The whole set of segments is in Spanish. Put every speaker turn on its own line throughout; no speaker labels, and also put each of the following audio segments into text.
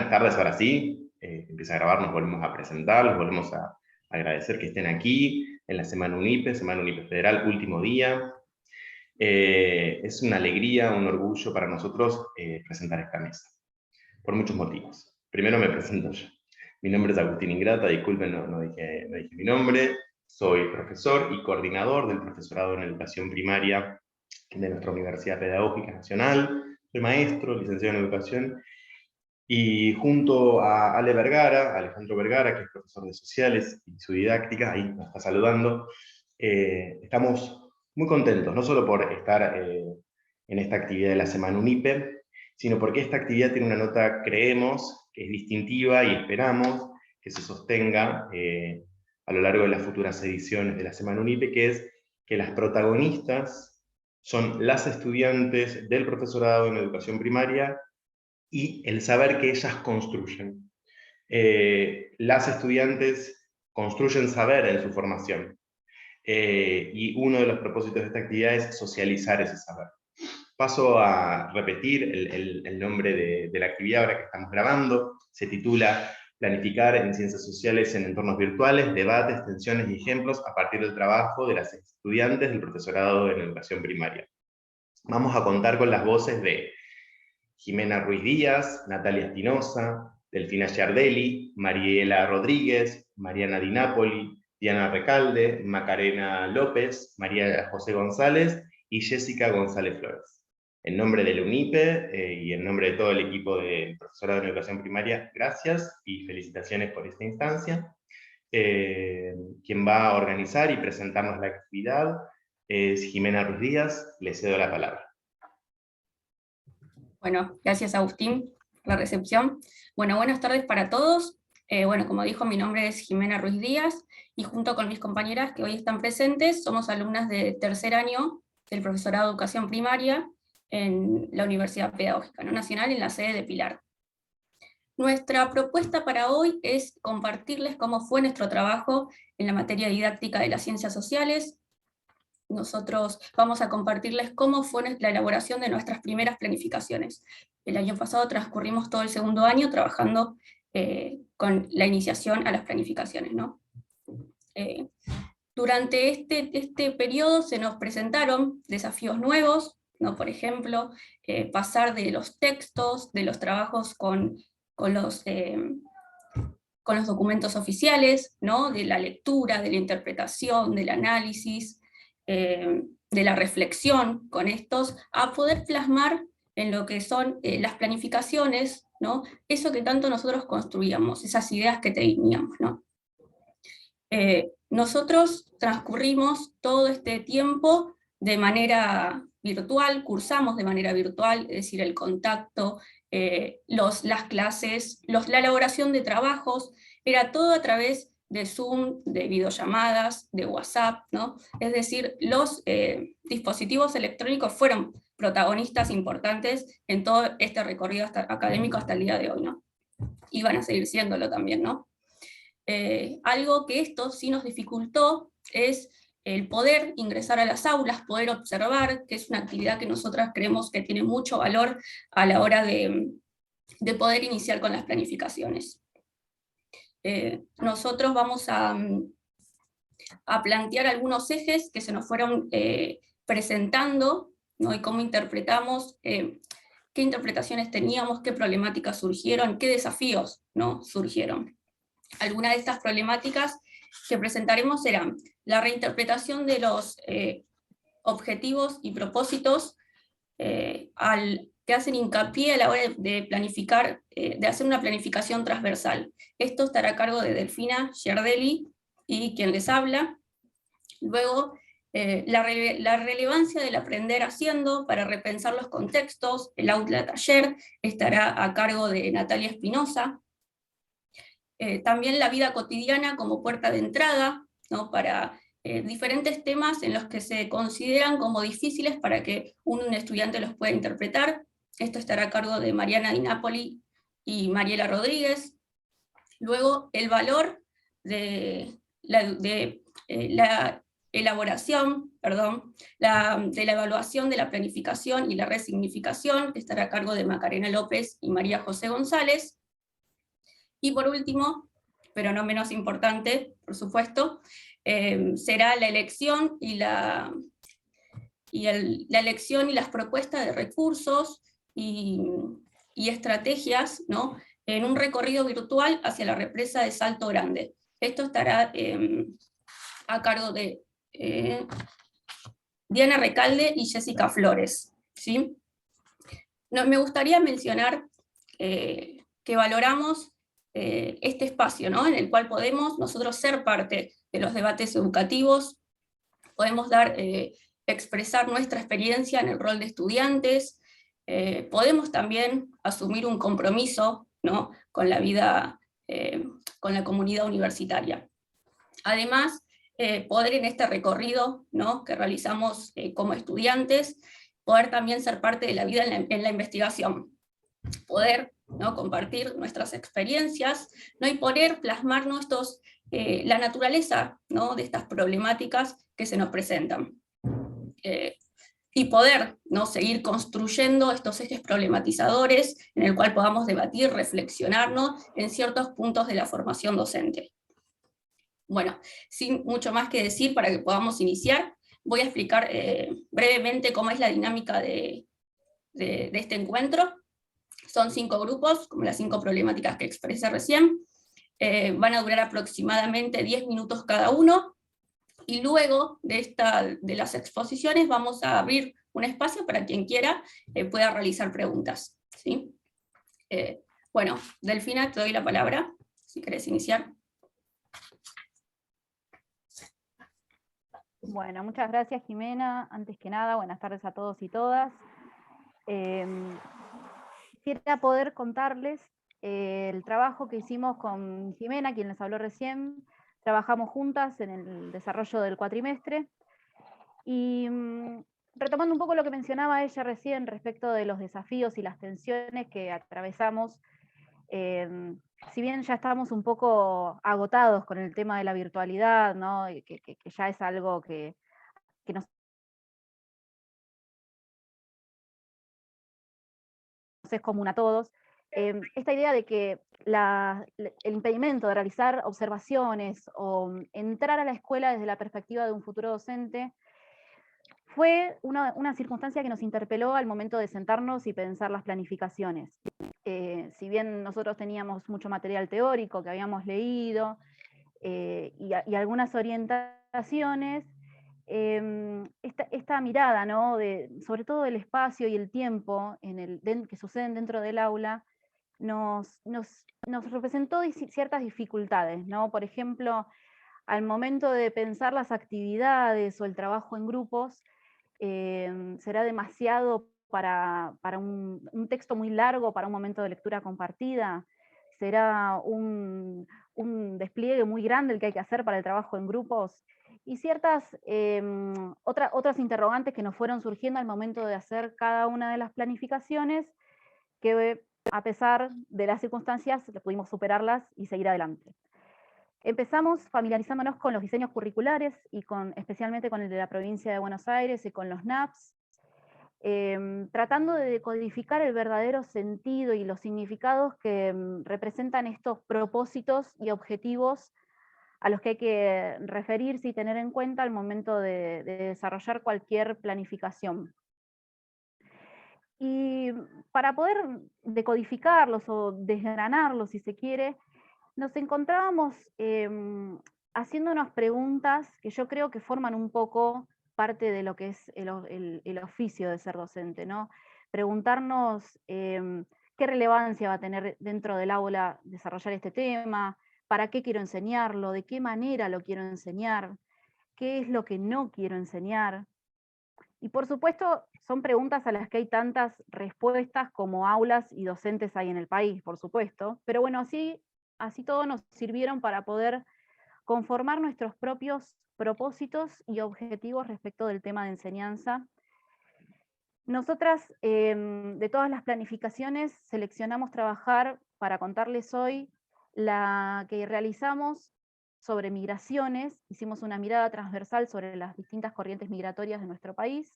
Buenas tardes, ahora sí. Empieza a grabar, nos volvemos a presentar, les volvemos a agradecer que estén aquí en la Semana UNIPE Federal, último día. Es una alegría, un orgullo para nosotros presentar esta mesa, por muchos motivos. Primero me presento yo. Mi nombre es Agustín Ingrata, disculpen, no dije mi nombre. Soy profesor y coordinador del profesorado en educación primaria de nuestra Universidad Pedagógica Nacional. Soy maestro, licenciado en educación, y junto a Alejandro Vergara, que es profesor de sociales y su didáctica, ahí nos está saludando, estamos muy contentos, no solo por estar en esta actividad de la Semana UNIPE, sino porque esta actividad tiene una nota, creemos, que es distintiva y esperamos que se sostenga a lo largo de las futuras ediciones de la Semana UNIPE, que es que las protagonistas son las estudiantes del profesorado en educación primaria y el saber que ellas construyen. Las estudiantes construyen saber en su formación. Y uno de los propósitos de esta actividad es socializar ese saber. Paso a repetir el nombre de la actividad ahora que estamos grabando. Se titula Planificar en Ciencias Sociales en Entornos Virtuales, Debates, Tensiones y Ejemplos a partir del trabajo de las estudiantes del profesorado en educación primaria. Vamos a contar con las voces de Jimena Ruiz Díaz, Natalia Espinosa, Delfina Giardelli, Mariela Rodríguez, Mariana Di Napoli, Diana Recalde, Macarena López, María José González y Jessica González Flores. En nombre del UNIPE y en nombre de todo el equipo del profesorado de educación primaria, gracias y felicitaciones por esta instancia. Quien va a organizar y presentarnos la actividad es Jimena Ruiz Díaz. Le cedo la palabra.
Bueno, gracias Agustín por la recepción. Bueno, buenas tardes para todos. Bueno, como dijo, mi nombre es Jimena Ruiz Díaz, y junto con mis compañeras que hoy están presentes, somos alumnas de tercer año del profesorado de educación primaria en la Universidad Pedagógica Nacional, en la sede de Pilar. Nuestra propuesta para hoy es compartirles cómo fue nuestro trabajo en la materia didáctica de las ciencias sociales. Nosotros vamos a compartirles cómo fue la elaboración de nuestras primeras planificaciones. El año pasado transcurrimos todo el segundo año trabajando con la iniciación a las planificaciones, ¿no? Durante este periodo se nos presentaron desafíos nuevos, ¿no? Por ejemplo, pasar de los textos, de los trabajos con los documentos oficiales, ¿no? De la lectura, de la interpretación, del análisis, de la reflexión con estos, a poder plasmar en lo que son las planificaciones, ¿no? Eso que tanto nosotros construíamos, esas ideas que teníamos, ¿no? Nosotros transcurrimos todo este tiempo de manera virtual, cursamos de manera virtual, es decir, el contacto, las clases, la elaboración de trabajos, era todo a través de Zoom, de videollamadas, de WhatsApp, ¿no? Es decir, los dispositivos electrónicos fueron protagonistas importantes en todo este recorrido académico hasta el día de hoy, ¿no? Y van a seguir siéndolo también, ¿no? Algo que esto sí nos dificultó es el poder ingresar a las aulas, poder observar, que es una actividad que nosotras creemos que tiene mucho valor a la hora de poder iniciar con las planificaciones. Nosotros vamos a plantear algunos ejes que se nos fueron presentando, ¿no? Y cómo interpretamos, qué interpretaciones teníamos, qué problemáticas surgieron, qué desafíos, ¿no? surgieron. Algunas de estas problemáticas que presentaremos serán la reinterpretación de los objetivos y propósitos que hacen hincapié a la hora de planificar, de hacer una planificación transversal. Esto estará a cargo de Delfina Giardelli y quien les habla. Luego, la relevancia del aprender haciendo para repensar los contextos, el aula taller, estará a cargo de Natalia Espinosa. También la vida cotidiana como puerta de entrada, ¿no? Para diferentes temas en los que se consideran como difíciles para que un estudiante los pueda interpretar. Esto estará a cargo de Mariana Di Napoli y Mariela Rodríguez. Luego, el valor de la elaboración, de la evaluación de la planificación y la resignificación, que estará a cargo de Macarena López y María José González. Y por último, pero no menos importante, por supuesto, será la elección y la elección y las propuestas de recursos y estrategias, ¿no?, en un recorrido virtual hacia la represa de Salto Grande. Esto estará a cargo de Diana Recalde y Jessica Flores, ¿sí? No, me gustaría mencionar que valoramos este espacio, ¿no?, en el cual podemos nosotros ser parte de los debates educativos, podemos expresar nuestra experiencia en el rol de estudiantes, podemos también asumir un compromiso, ¿no?, con la vida, con la comunidad universitaria. Además, poder en este recorrido, ¿no?, que realizamos como estudiantes, poder también ser parte de la vida en la investigación, poder, ¿no?, compartir nuestras experiencias, ¿no?, y poder plasmar la naturaleza, ¿no?, de estas problemáticas que se nos presentan. Y poder, ¿no?, seguir construyendo estos ejes problematizadores en el cual podamos debatir, reflexionarnos en ciertos puntos de la formación docente. Bueno, sin mucho más que decir para que podamos iniciar, voy a explicar brevemente cómo es la dinámica de este encuentro. Son 5 grupos, como las 5 problemáticas que expresé recién. Van a durar aproximadamente 10 minutos cada uno, y luego de las exposiciones vamos a abrir un espacio para quien quiera pueda realizar preguntas, ¿sí? Bueno, Delfina, te doy la palabra, si querés iniciar.
Bueno, muchas gracias, Jimena. Antes que nada, buenas tardes a todos y todas. Quisiera poder contarles el trabajo que hicimos con Jimena, quien les habló recién. Trabajamos juntas en el desarrollo del cuatrimestre. Y retomando un poco lo que mencionaba ella recién respecto de los desafíos y las tensiones que atravesamos, si bien ya estamos un poco agotados con el tema de la virtualidad, ¿no?, que ya es algo que nos es común a todos, esta idea de que el impedimento de realizar observaciones o entrar a la escuela desde la perspectiva de un futuro docente fue una circunstancia que nos interpeló al momento de sentarnos y pensar las planificaciones. Si bien nosotros teníamos mucho material teórico que habíamos leído y algunas orientaciones, esta mirada, ¿no?, sobre todo el espacio y el tiempo que suceden dentro del aula, nos representó ciertas dificultades, ¿no? Por ejemplo, al momento de pensar las actividades o el trabajo en grupos, será demasiado para un texto muy largo, para un momento de lectura compartida, será un despliegue muy grande el que hay que hacer para el trabajo en grupos, y ciertas otras interrogantes que nos fueron surgiendo al momento de hacer cada una de las planificaciones, que a pesar de las circunstancias pudimos superarlas y seguir adelante. Empezamos familiarizándonos con los diseños curriculares y especialmente con el de la provincia de Buenos Aires y con los NAPS, tratando de decodificar el verdadero sentido y los significados que representan estos propósitos y objetivos a los que hay que referirse y tener en cuenta al momento de desarrollar cualquier planificación. Y para poder decodificarlos o desgranarlos, si se quiere, nos encontrábamos haciéndonos preguntas que yo creo que forman un poco parte de lo que es el oficio de ser docente, ¿no? Preguntarnos qué relevancia va a tener dentro del aula desarrollar este tema, para qué quiero enseñarlo, de qué manera lo quiero enseñar, qué es lo que no quiero enseñar. Y por supuesto, son preguntas a las que hay tantas respuestas como aulas y docentes hay en el país, por supuesto, pero bueno, así todo nos sirvieron para poder conformar nuestros propios propósitos y objetivos respecto del tema de enseñanza. Nosotras, de todas las planificaciones, seleccionamos trabajar, para contarles hoy, la que realizamos sobre migraciones. Hicimos una mirada transversal sobre las distintas corrientes migratorias de nuestro país.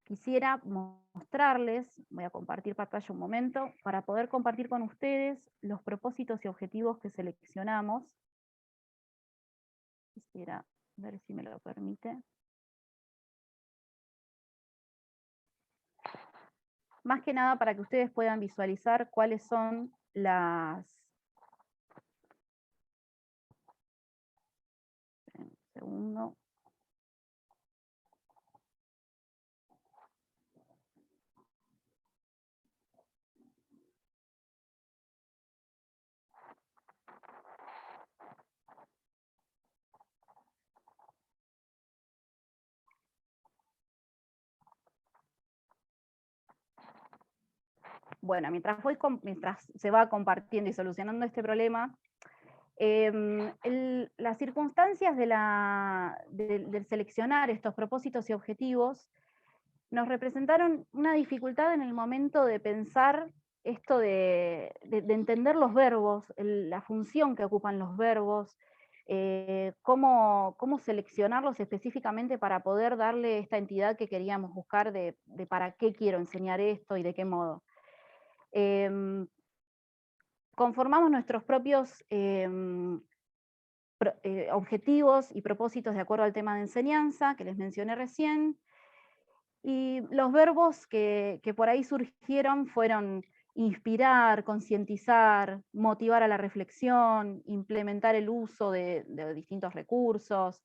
quisiera mostrarles, voy a compartir pantalla un momento, para poder compartir con ustedes los propósitos y objetivos que seleccionamos. Quisiera ver si me lo permite. Más que nada para que ustedes puedan visualizar cuáles son las... Un segundo. Bueno, mientras se va compartiendo y solucionando este problema, las circunstancias del seleccionar estos propósitos y objetivos nos representaron una dificultad en el momento de pensar esto de entender los verbos, la función que ocupan los verbos, cómo seleccionarlos específicamente para poder darle esta entidad que queríamos buscar de para qué quiero enseñar esto y de qué modo. Conformamos nuestros propios objetivos y propósitos de acuerdo al tema de enseñanza que les mencioné recién, y los verbos que por ahí surgieron fueron inspirar, concientizar, motivar a la reflexión, implementar el uso de distintos recursos,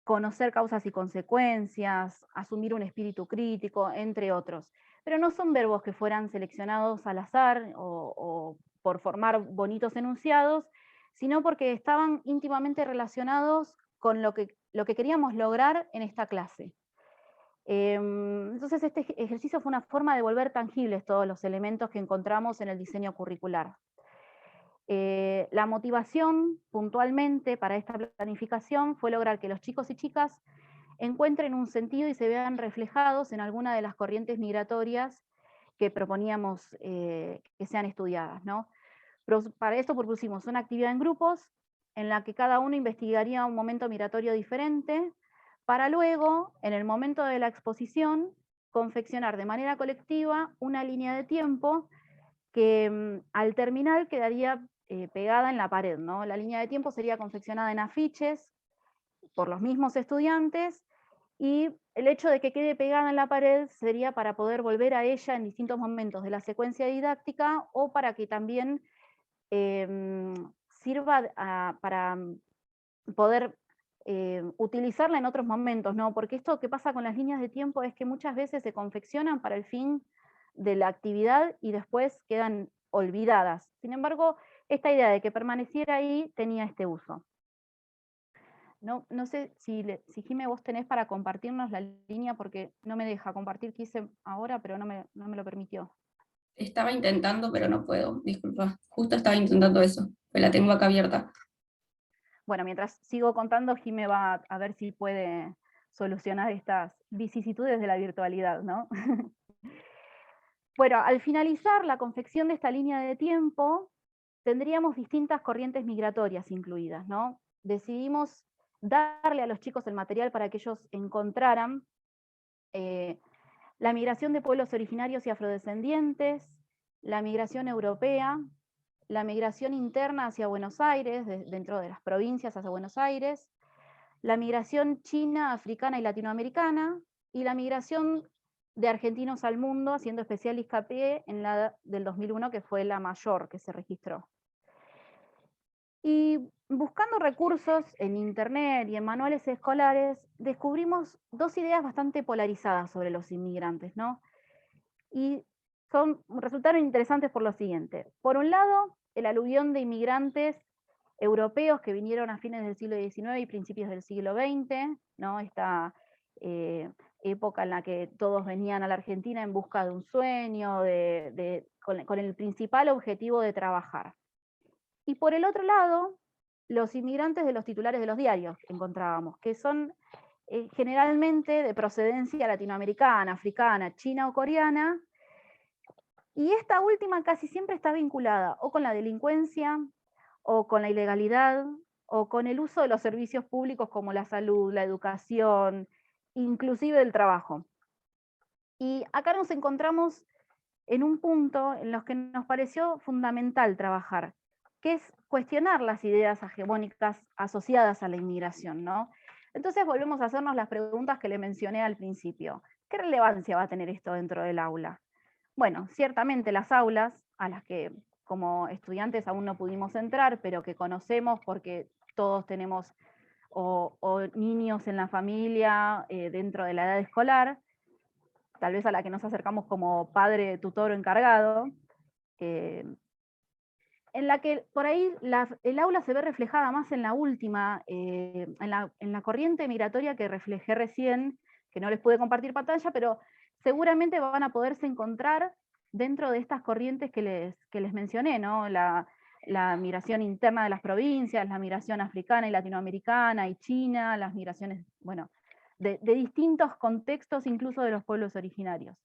conocer causas y consecuencias, asumir un espíritu crítico, entre otros. Pero no son verbos que fueran seleccionados al azar o por formar bonitos enunciados, sino porque estaban íntimamente relacionados con lo que queríamos lograr en esta clase. Entonces este ejercicio fue una forma de volver tangibles todos los elementos que encontramos en el diseño curricular. La motivación puntualmente para esta planificación fue lograr que los chicos y chicas encuentren un sentido y se vean reflejados en alguna de las corrientes migratorias que proponíamos que sean estudiadas, ¿no? Pero para esto propusimos una actividad en grupos en la que cada uno investigaría un momento migratorio diferente, para luego, en el momento de la exposición, confeccionar de manera colectiva una línea de tiempo que al terminar quedaría pegada en la pared, ¿no? La línea de tiempo sería confeccionada en afiches por los mismos estudiantes, y el hecho de que quede pegada en la pared sería para poder volver a ella en distintos momentos de la secuencia didáctica, o para que también sirva para poder utilizarla en otros momentos, ¿no? Porque esto que pasa con las líneas de tiempo es que muchas veces se confeccionan para el fin de la actividad y después quedan olvidadas. Sin embargo, esta idea de que permaneciera ahí tenía este uso. No sé si Jimé, vos tenés para compartirnos la línea, porque no me deja compartir, quise ahora, pero no me lo permitió.
Estaba intentando, pero no puedo, disculpa. Justo estaba intentando eso, pero la tengo acá abierta.
Bueno, mientras sigo contando, Jimé va a ver si puede solucionar estas vicisitudes de la virtualidad, ¿no? Bueno, al finalizar la confección de esta línea de tiempo, tendríamos distintas corrientes migratorias incluidas, ¿no? Decidimos darle a los chicos el material para que ellos encontraran la migración de pueblos originarios y afrodescendientes, la migración europea, la migración interna hacia Buenos Aires, dentro de las provincias hacia Buenos Aires, la migración china, africana y latinoamericana, y la migración de argentinos al mundo, haciendo especial hincapié en la del 2001, que fue la mayor que se registró. Y buscando recursos en internet y en manuales escolares, descubrimos dos ideas bastante polarizadas sobre los inmigrantes, ¿no? Y resultaron interesantes por lo siguiente. Por un lado, el aluvión de inmigrantes europeos que vinieron a fines del siglo XIX y principios del siglo XX, ¿no? Esta época en la que todos venían a la Argentina en busca de un sueño, con el principal objetivo de trabajar. Y por el otro lado, los inmigrantes de los titulares de los diarios que encontrábamos, que son generalmente de procedencia latinoamericana, africana, china o coreana, y esta última casi siempre está vinculada o con la delincuencia, o con la ilegalidad, o con el uso de los servicios públicos como la salud, la educación, inclusive el trabajo. Y acá nos encontramos en un punto en los que nos pareció fundamental trabajar, que es cuestionar las ideas hegemónicas asociadas a la inmigración, ¿no? Entonces volvemos a hacernos las preguntas que le mencioné al principio. ¿Qué relevancia va a tener esto dentro del aula? Bueno, ciertamente las aulas, a las que como estudiantes aún no pudimos entrar, pero que conocemos porque todos tenemos o niños en la familia dentro de la edad escolar, tal vez a la que nos acercamos como padre, tutor o encargado, en la que por ahí el aula se ve reflejada más en la última, en la corriente migratoria que reflejé recién, que no les pude compartir pantalla, pero seguramente van a poderse encontrar dentro de estas corrientes que les mencioné, ¿no? La migración interna de las provincias, la migración africana y latinoamericana y china, las migraciones, bueno, de distintos contextos, incluso de los pueblos originarios.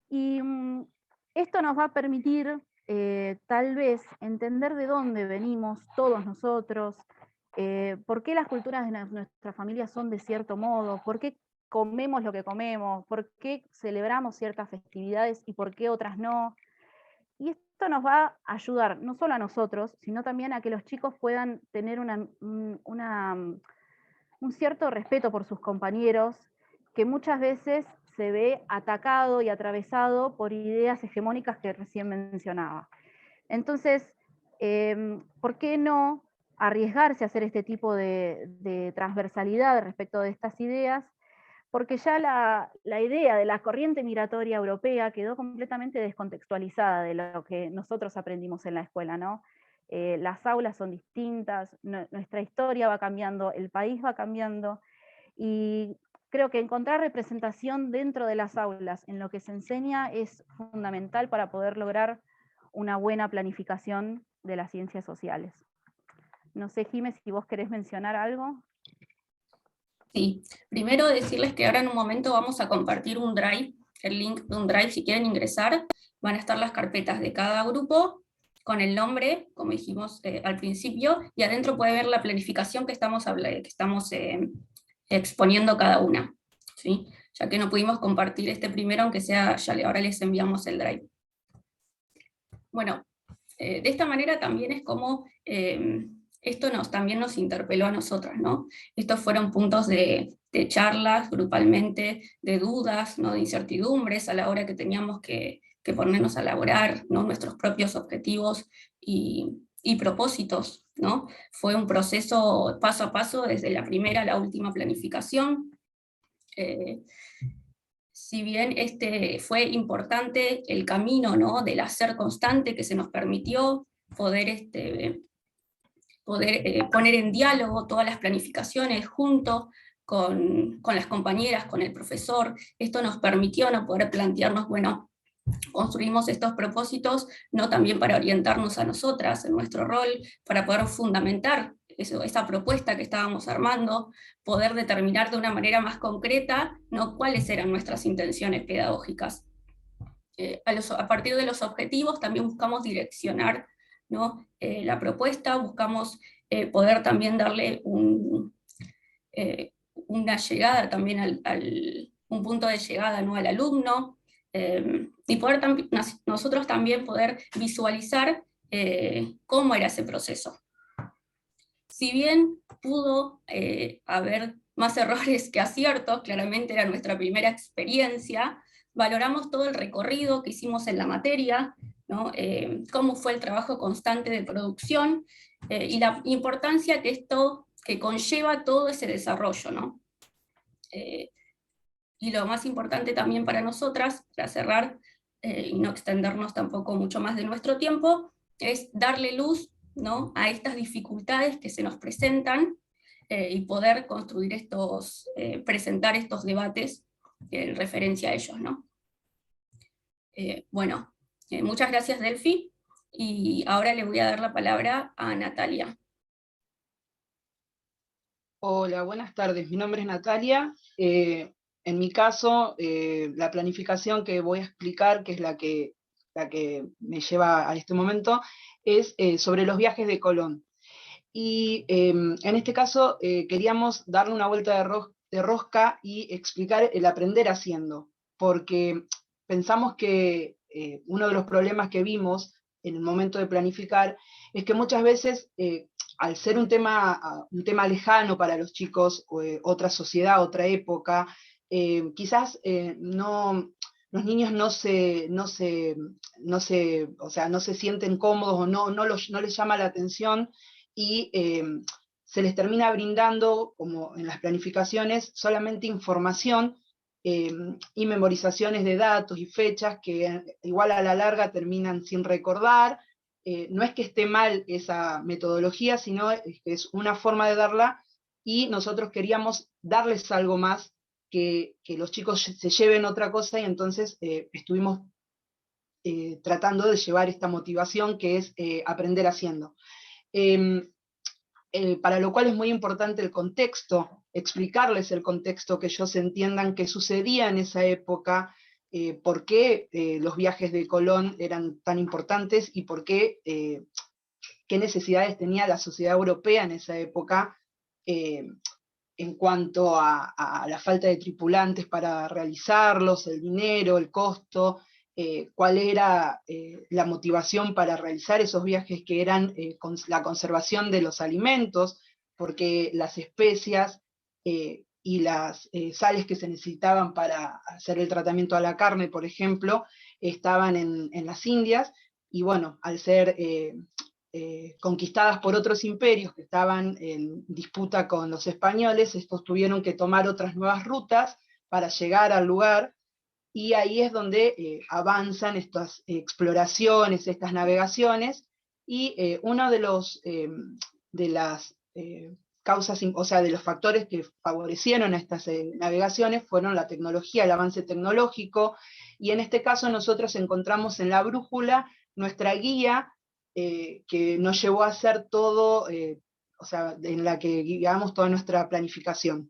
Y esto nos va a permitir tal vez entender de dónde venimos todos nosotros, por qué las culturas de nuestra familia son de cierto modo, por qué comemos lo que comemos, por qué celebramos ciertas festividades y por qué otras no. Y esto nos va a ayudar no solo a nosotros, sino también a que los chicos puedan tener un cierto respeto por sus compañeros, que muchas veces se ve atacado y atravesado por ideas hegemónicas que recién mencionaba. Entonces, ¿por qué no arriesgarse a hacer este tipo de transversalidad respecto de estas ideas? Porque ya la idea de la corriente migratoria europea quedó completamente descontextualizada de lo que nosotros aprendimos en la escuela, ¿no? Las aulas son distintas, nuestra historia va cambiando, el país va cambiando, y creo que encontrar representación dentro de las aulas en lo que se enseña es fundamental para poder lograr una buena planificación de las ciencias sociales. No sé, Jiménez, si vos querés mencionar algo.
Sí, primero decirles que ahora en un momento vamos a compartir un drive, el link de un drive, si quieren ingresar, van a estar las carpetas de cada grupo, con el nombre, como dijimos al principio, y adentro puede ver la planificación que estamos exponiendo cada una, ¿sí? Ya que no pudimos compartir este primero, aunque sea, ahora les enviamos el drive. Bueno, de esta manera también es como esto también nos interpeló a nosotras, ¿no? Estos fueron puntos de charlas grupalmente, de dudas, ¿no? De incertidumbres a la hora que teníamos que ponernos a elaborar, ¿no? Nuestros propios objetivos y propósitos, ¿no? Fue un proceso paso a paso, desde la primera a la última planificación. Si bien fue importante el camino, ¿no? Del hacer constante que se nos permitió poder, poner en diálogo todas las planificaciones junto con las compañeras, con el profesor, esto nos permitió no poder plantearnos, bueno, construimos estos propósitos no también para orientarnos a nosotras en nuestro rol, para poder fundamentar esa propuesta que estábamos armando, poder determinar de una manera más concreta, ¿no? Cuáles eran nuestras intenciones pedagógicas. A partir de los objetivos también buscamos direccionar, ¿no? La propuesta, buscamos poder también darle una llegada también un punto de llegada, ¿no? Al alumno, y poder nosotros también poder visualizar cómo era ese proceso. Si bien pudo haber más errores que aciertos, claramente era nuestra primera experiencia, valoramos todo el recorrido que hicimos en la materia, ¿no? Cómo fue el trabajo constante de producción, y la importancia que conlleva todo ese desarrollo, ¿no? Y lo más importante también para nosotras, para cerrar, y no extendernos tampoco mucho más de nuestro tiempo, es darle luz, ¿no? A estas dificultades que se nos presentan, y poder construir presentar estos debates en referencia a ellos, ¿no? Bueno, muchas gracias, Delphi, y ahora le voy a dar la palabra a Natalia.
Hola, buenas tardes. Mi nombre es Natalia. En mi caso, la planificación que voy a explicar, que es la que me lleva a este momento, es sobre los viajes de Colón. Y en este caso queríamos darle una vuelta de rosca y explicar el aprender haciendo. porque pensamos que uno de los problemas que vimos en el momento de planificar es que muchas veces, al ser un tema lejano para los chicos, otra sociedad, otra época, quizás los niños no se sienten cómodos o no les llama la atención, y se les termina brindando, como en las planificaciones, solamente información y memorizaciones de datos y fechas que igual a la larga terminan sin recordar. No es que esté mal esa metodología, sino que es una forma de darla, y nosotros queríamos darles algo más, que los chicos se lleven otra cosa, y entonces estuvimos tratando de llevar esta motivación que es aprender haciendo. Para lo cual es muy importante el contexto, explicarles el contexto, que ellos entiendan qué sucedía en esa época, por qué los viajes de Colón eran tan importantes, y por qué necesidades tenía la sociedad europea en esa época, en cuanto a la falta de tripulantes para realizarlos, el dinero, el costo, cuál era la motivación para realizar esos viajes, que eran la conservación de los alimentos, porque las especias y las sales que se necesitaban para hacer el tratamiento a la carne, por ejemplo, estaban en las Indias, y bueno, al ser conquistadas por otros imperios que estaban en disputa con los españoles, estos tuvieron que tomar otras nuevas rutas para llegar al lugar, y ahí es donde avanzan estas exploraciones, estas navegaciones, y uno de las causas, o sea, de los factores que favorecieron a estas navegaciones fueron la tecnología, el avance tecnológico, y en este caso nosotros encontramos en la brújula nuestra guía, que nos llevó a hacer todo, o sea, en la que guiamos toda nuestra planificación.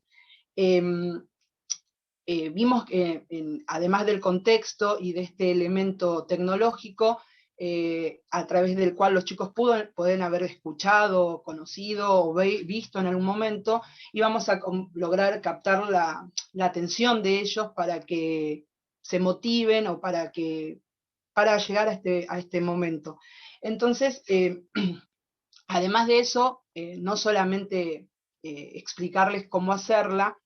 Vimos que, además del contexto y de este elemento tecnológico, a través del cual los chicos pueden haber escuchado, conocido o visto en algún momento, íbamos a lograr captar la atención de ellos para que se motiven, o para llegar a este momento. Entonces, además de eso, no solamente explicarles cómo hacerla,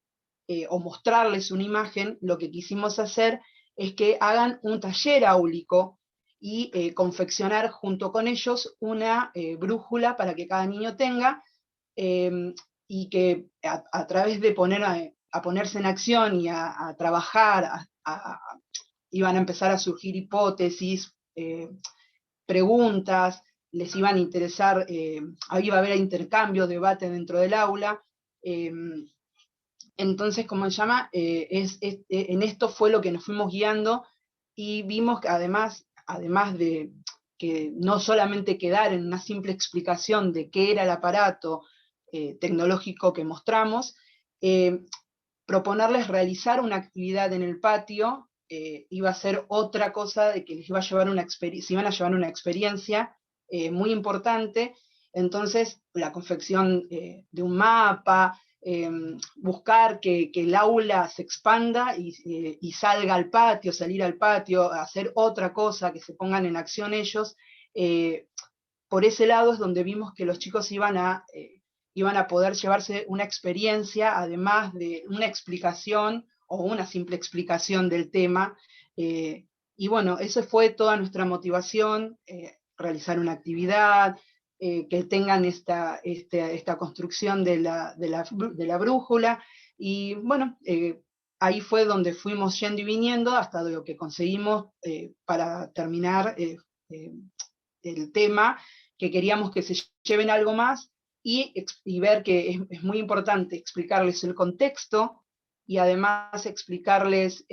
o mostrarles una imagen, lo que quisimos hacer es que hagan un taller áulico, y confeccionar junto con ellos una brújula para que cada niño tenga, y que a través de ponerse en acción y a trabajar, iban a empezar a surgir hipótesis, preguntas, les iban a interesar, ahí iba a haber intercambio, debate dentro del aula. Entonces, ¿cómo se llama? En esto fue lo que nos fuimos guiando, y vimos que además de que no solamente quedar en una simple explicación de qué era el aparato tecnológico que mostramos, proponerles realizar una actividad en el patio iba a ser otra cosa, de que les iba a llevar se iban a llevar una experiencia muy importante. Entonces, la confección de un mapa, buscar que el aula se expanda y salga al patio, salir al patio, hacer otra cosa, que se pongan en acción ellos. Por ese lado es donde vimos que los chicos iban a poder llevarse una experiencia, además de una explicación o una simple explicación del tema. Y bueno, eso fue toda nuestra motivación, realizar una actividad, que tengan esta construcción de la brújula, y bueno, ahí fue donde fuimos yendo y viniendo hasta lo que conseguimos para terminar el tema, que queríamos que se lleven algo más, y ver que es muy importante explicarles el contexto, y además explicarles,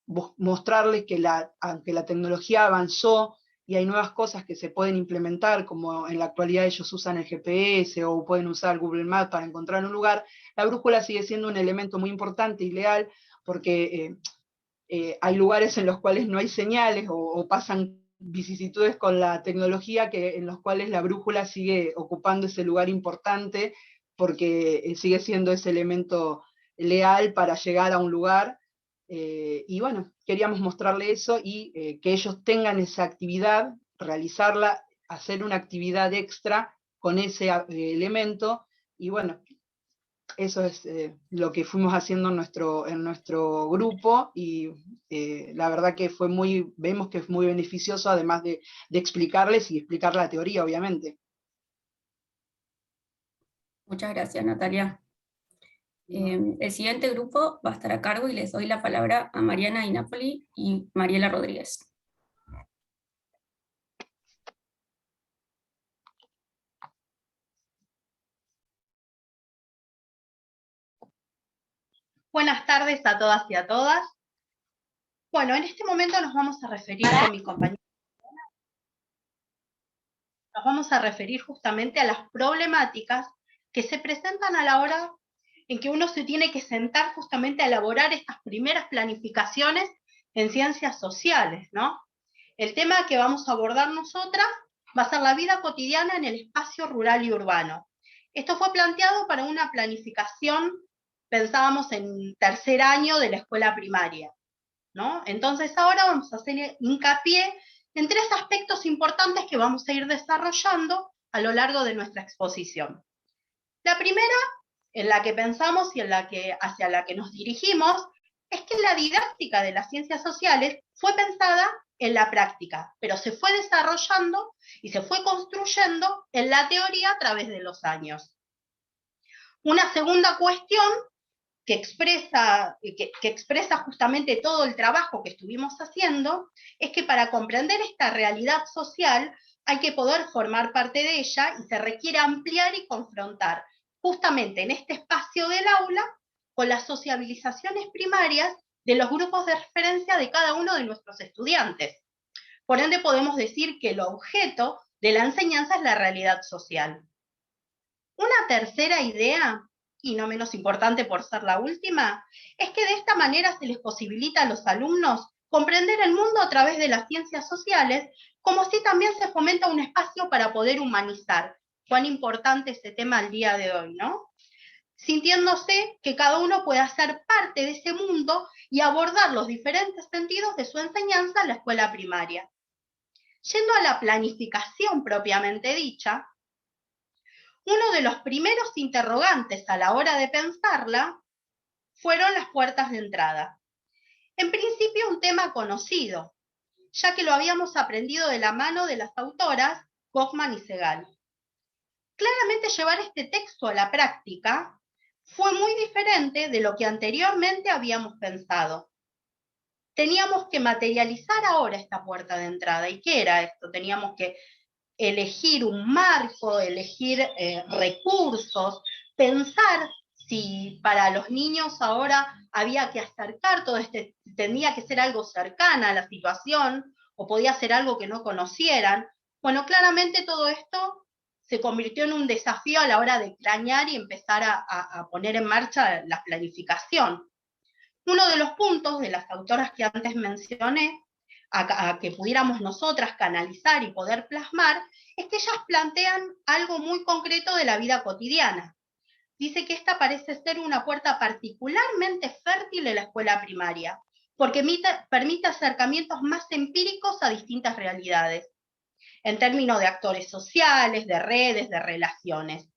mostrarles que aunque la tecnología avanzó, y hay nuevas cosas que se pueden implementar, como en la actualidad ellos usan el GPS o pueden usar Google Maps para encontrar un lugar, la brújula sigue siendo un elemento muy importante y leal, porque hay lugares en los cuales no hay señales, o pasan vicisitudes con la tecnología, en los cuales la brújula sigue ocupando ese lugar importante, porque sigue siendo ese elemento leal para llegar a un lugar. y bueno, queríamos mostrarle eso y que ellos tengan esa actividad, realizarla, hacer una actividad extra con ese elemento, y bueno, eso es lo que fuimos haciendo en nuestro grupo, y la verdad que vemos que es muy beneficioso, además de explicarles y explicar la teoría, obviamente.
Muchas gracias, Natalia. El siguiente grupo va a estar a cargo y les doy la palabra a Mariana Di Napoli y Mariela Rodríguez.
Buenas tardes a todas y a todas. Bueno, en este momento nos vamos a referir con mi compañera. Nos vamos a referir justamente a las problemáticas que se presentan a la hora en que uno se tiene que sentar justamente a elaborar estas primeras planificaciones en ciencias sociales, ¿no? El tema que vamos a abordar nosotras va a ser la vida cotidiana en el espacio rural y urbano. Esto fue planteado para una planificación, pensábamos en tercer año de la escuela primaria, ¿no? Entonces ahora vamos a hacer hincapié en tres aspectos importantes que vamos a ir desarrollando a lo largo de nuestra exposición. La primera, en la que pensamos y hacia la que nos dirigimos, es que la didáctica de las ciencias sociales fue pensada en la práctica, pero se fue desarrollando y se fue construyendo en la teoría a través de los años. Una segunda cuestión que expresa justamente todo el trabajo que estuvimos haciendo, es que para comprender esta realidad social hay que poder formar parte de ella y se requiere ampliar y confrontar justamente en este espacio del aula con las sociabilizaciones primarias de los grupos de referencia de cada uno de nuestros estudiantes. Por ende podemos decir que el objeto de la enseñanza es la realidad social. Una tercera idea, y no menos importante por ser la última, es que de esta manera se les posibilita a los alumnos comprender el mundo a través de las ciencias sociales, como si también se fomenta un espacio para poder humanizar. Cuán importante este tema al día de hoy, ¿no? Sintiéndose que cada uno puede ser parte de ese mundo y abordar los diferentes sentidos de su enseñanza en la escuela primaria. Yendo a la planificación propiamente dicha, uno de los primeros interrogantes a la hora de pensarla fueron las puertas de entrada. En principio un tema conocido, ya que lo habíamos aprendido de la mano de las autoras Goffman y Segal. Claramente llevar este texto a la práctica fue muy diferente de lo que anteriormente habíamos pensado. Teníamos que materializar ahora esta puerta de entrada. ¿Y qué era esto? Teníamos que elegir un marco, elegir recursos, pensar si para los niños ahora había que acercar todo tenía que ser algo cercana a la situación, o podía ser algo que no conocieran. Bueno, claramente todo esto se convirtió en un desafío a la hora de cranear y empezar a poner en marcha la planificación. Uno de los puntos de las autoras que antes mencioné, a que pudiéramos nosotras canalizar y poder plasmar, es que ellas plantean algo muy concreto de la vida cotidiana. Dice que esta parece ser una puerta particularmente fértil en la escuela primaria, porque permite acercamientos más empíricos a distintas realidades, en términos de actores sociales, de redes, de relaciones.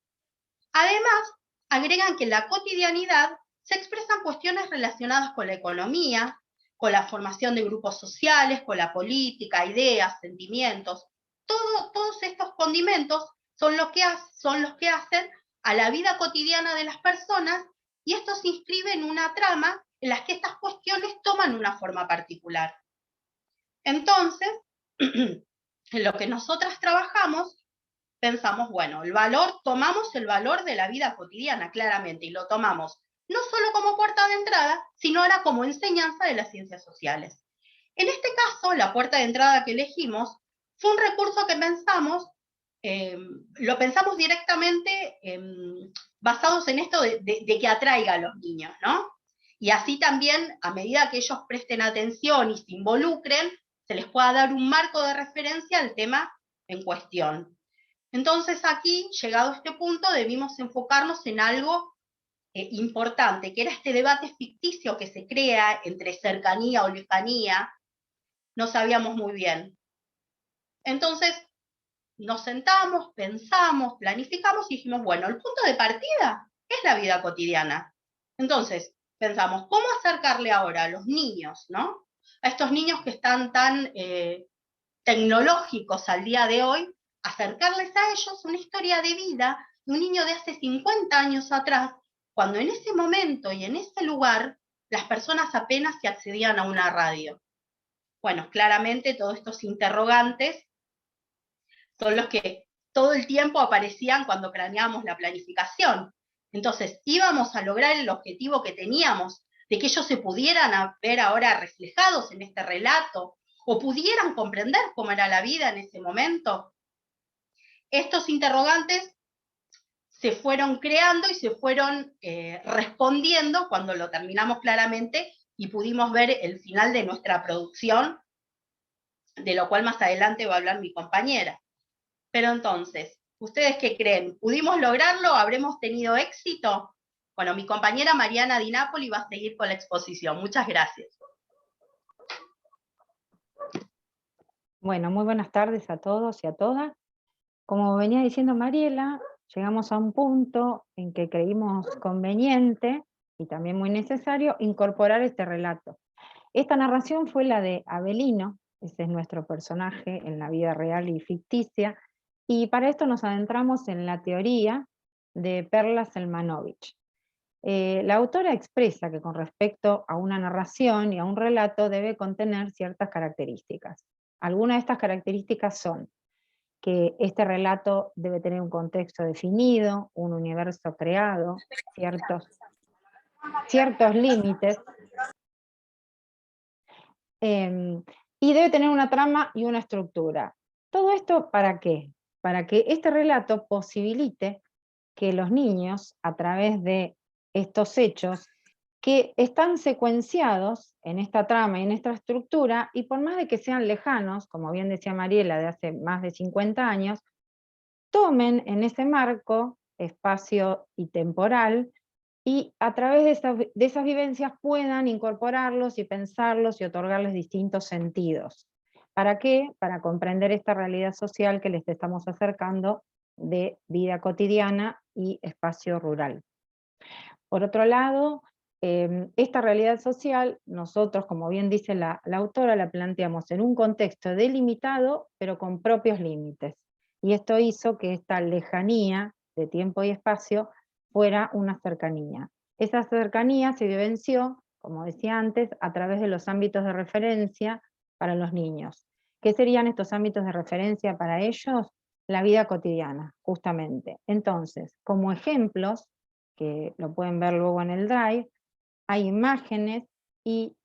Además, agregan que en la cotidianidad se expresan cuestiones relacionadas con la economía, con la formación de grupos sociales, con la política, ideas, sentimientos. Todos estos condimentos son los que hacen a la vida cotidiana de las personas, y esto se inscribe en una trama en la que estas cuestiones toman una forma particular. Entonces, en lo que nosotras trabajamos, pensamos, bueno, tomamos el valor de la vida cotidiana, claramente, y lo tomamos no solo como puerta de entrada, sino ahora como enseñanza de las ciencias sociales. En este caso, la puerta de entrada que elegimos fue un recurso que lo pensamos directamente basados en esto de que atraiga a los niños, ¿no? Y así también, a medida que ellos presten atención y se involucren, se les pueda dar un marco de referencia al tema en cuestión. Entonces aquí, llegado a este punto, debimos enfocarnos en algo importante, que era este debate ficticio que se crea entre cercanía o lejanía, no sabíamos muy bien. Entonces nos sentamos, pensamos, planificamos y dijimos, bueno, el punto de partida es la vida cotidiana. Entonces pensamos, ¿cómo acercarle ahora a los niños, ¿no? A estos niños que están tan tecnológicos al día de hoy, acercarles a ellos una historia de vida de un niño de hace 50 años atrás, cuando en ese momento y en ese lugar las personas apenas se accedían a una radio. Bueno, claramente todos estos interrogantes son los que todo el tiempo aparecían cuando craneábamos la planificación. Entonces, íbamos a lograr el objetivo que teníamos, de que ellos se pudieran ver ahora reflejados en este relato, o pudieran comprender cómo era la vida en ese momento. Estos interrogantes se fueron creando y se fueron respondiendo cuando lo terminamos claramente y pudimos ver el final de nuestra producción, de lo cual más adelante va a hablar mi compañera. Pero entonces, ¿ustedes qué creen? ¿Pudimos lograrlo? ¿Habremos tenido éxito? Bueno, mi compañera Mariana Di Napoli va a seguir con la exposición. Muchas gracias.
Bueno, muy buenas tardes a todos y a todas. Como venía diciendo Mariela, llegamos a un punto en que creímos conveniente y también muy necesario incorporar este relato. Esta narración fue la de Avelino, ese es nuestro personaje en la vida real y ficticia, y para esto nos adentramos en la teoría de Perla Selmanovich. La autora expresa que con respecto a una narración y a un relato debe contener ciertas características. Algunas de estas características son que este relato debe tener un contexto definido, un universo creado, ciertos límites, y debe tener una trama y una estructura. ¿Todo esto para qué? Para que este relato posibilite que los niños, a través de estos hechos, que están secuenciados en esta trama y en esta estructura, y por más de que sean lejanos, como bien decía Mariela, de hace más de 50 años, tomen en ese marco, espacio y temporal, y a través de esas vivencias puedan incorporarlos y pensarlos y otorgarles distintos sentidos. ¿Para qué? Para comprender esta realidad social que les estamos acercando de vida cotidiana y espacio rural. Por otro lado, esta realidad social, nosotros, como bien dice la autora, la planteamos en un contexto delimitado, pero con propios límites. Y esto hizo que esta lejanía de tiempo y espacio fuera una cercanía. Esa cercanía se vivenció, como decía antes, a través de los ámbitos de referencia para los niños. ¿Qué serían estos ámbitos de referencia para ellos? La vida cotidiana, justamente. Entonces, como ejemplos, que lo pueden ver luego en el Drive, hay imágenes y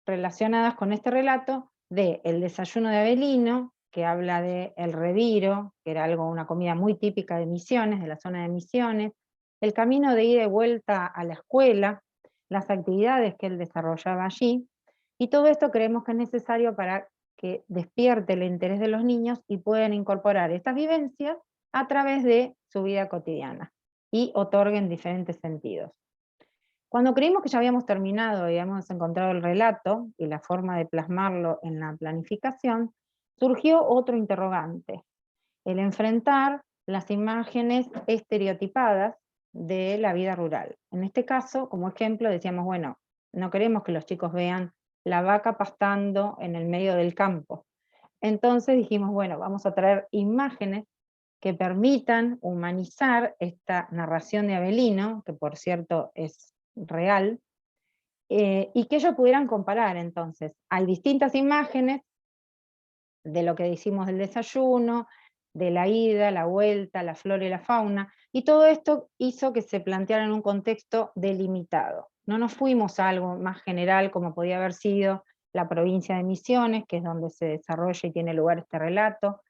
relacionadas con este relato de el desayuno de Avelino, que habla de el reviro, que era una comida muy típica de Misiones, de la zona de Misiones, el camino de ida y vuelta a la escuela, las actividades que él desarrollaba allí, y todo esto creemos que es necesario para que despierte el interés de los niños y puedan incorporar estas vivencias a través de su vida cotidiana y otorguen diferentes sentidos. Cuando creímos que ya habíamos terminado y habíamos encontrado el relato y la forma de plasmarlo en la planificación, surgió otro interrogante, el enfrentar las imágenes estereotipadas de la vida rural. En este caso, como ejemplo, decíamos, bueno, no queremos que los chicos vean la vaca pastando en el medio del campo. Entonces dijimos, bueno, vamos a traer imágenes que permitan humanizar esta narración de Avelino, que por cierto es real, y que ellos pudieran comparar. Entonces, hay distintas imágenes de lo que decimos del desayuno, de la ida, la vuelta, la flora y la fauna, y todo esto hizo que se planteara en un contexto delimitado. No nos fuimos a algo más general como podía haber sido la provincia de Misiones, que es donde se desarrolla y tiene lugar este relato.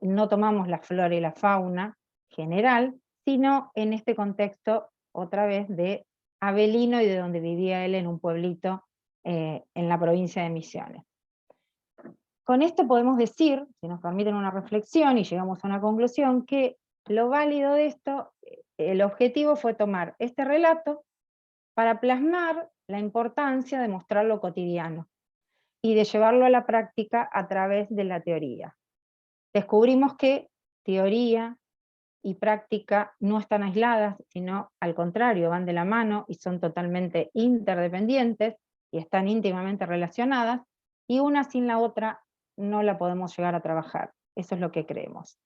No tomamos la flora y la fauna general, sino en este contexto, otra vez, de Avelino y de donde vivía él en un pueblito en la provincia de Misiones. Con esto podemos decir, si nos permiten una reflexión y llegamos a una conclusión, que lo válido de esto el objetivo fue tomar este relato para plasmar la importancia de mostrar lo cotidiano y de llevarlo a la práctica a través de la teoría. Descubrimos que teoría y práctica no están aisladas, sino al contrario, van de la mano y son totalmente interdependientes y están íntimamente relacionadas, y una sin la otra no la podemos llegar a trabajar. Eso es lo que creemos.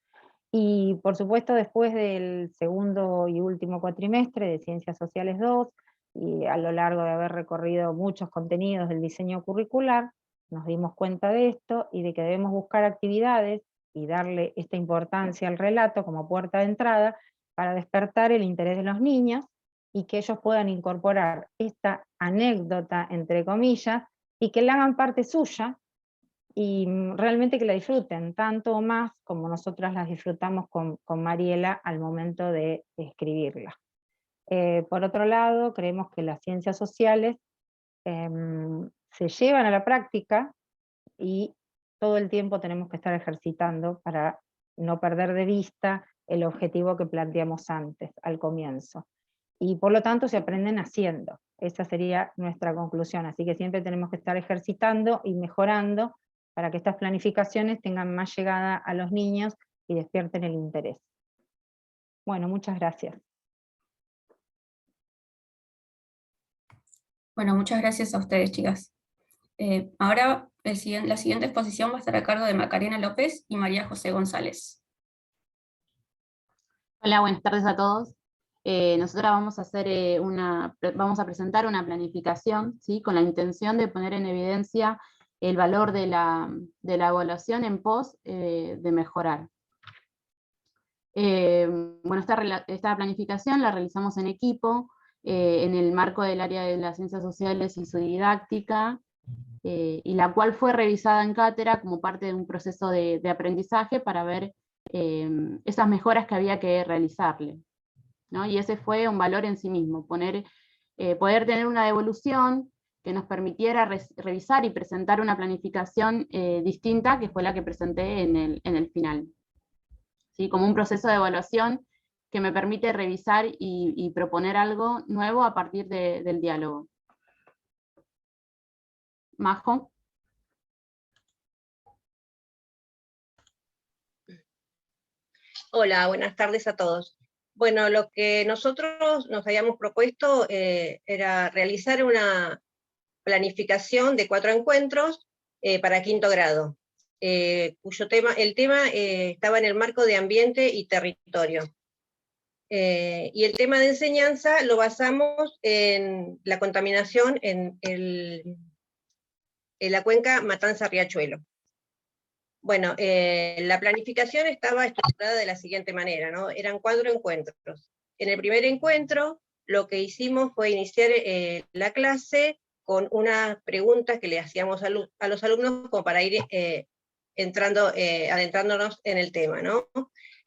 Y por supuesto, después del segundo y último cuatrimestre de Ciencias Sociales 2, y a lo largo de haber recorrido muchos contenidos del diseño curricular, nos dimos cuenta de esto y de que debemos buscar actividades y darle esta importancia al relato como puerta de entrada para despertar el interés de los niños y que ellos puedan incorporar esta anécdota, entre comillas, y que la hagan parte suya, y realmente que la disfruten, tanto o más como nosotras las disfrutamos con Mariela al momento de escribirla. Por otro lado, creemos que las ciencias sociales se llevan a la práctica y todo el tiempo tenemos que estar ejercitando para no perder de vista el objetivo que planteamos antes, al comienzo. Y por lo tanto se aprenden haciendo. Esa sería nuestra conclusión. Así que siempre tenemos que estar ejercitando y mejorando para que estas planificaciones tengan más llegada a los niños y despierten el interés. Bueno, muchas gracias.
Bueno, muchas gracias a ustedes, chicas. Ahora la siguiente exposición va a estar a cargo de Macarena López y María José González.
Hola, buenas tardes a todos. Nosotras vamos a presentar una planificación, ¿sí?, con la intención de poner en evidencia el valor de la evaluación en pos de mejorar. Bueno, esta planificación la realizamos en equipo, en el marco del área de las ciencias sociales y su didáctica, y la cual fue revisada en cátedra como parte de un proceso de aprendizaje para ver esas mejoras que había que realizarle, ¿no? Y ese fue un valor en sí mismo, poder tener una devolución que nos permitiera revisar y presentar una planificación distinta, que fue la que presenté en el final. ¿Sí? Como un proceso de evaluación que me permite revisar y proponer algo nuevo a partir del diálogo. Majo.
Hola, buenas tardes a todos. Bueno, lo que nosotros nos habíamos propuesto era realizar una planificación de 4 encuentros para quinto grado, el tema estaba en el marco de ambiente y territorio. Y el tema de enseñanza lo basamos en la contaminación en la cuenca Matanza-Riachuelo. Bueno, la planificación estaba estructurada de la siguiente manera, ¿no? Eran 4 encuentros. En el primer encuentro, lo que hicimos fue iniciar la clase con unas preguntas que le hacíamos a los alumnos como para ir adentrándonos en el tema, ¿no?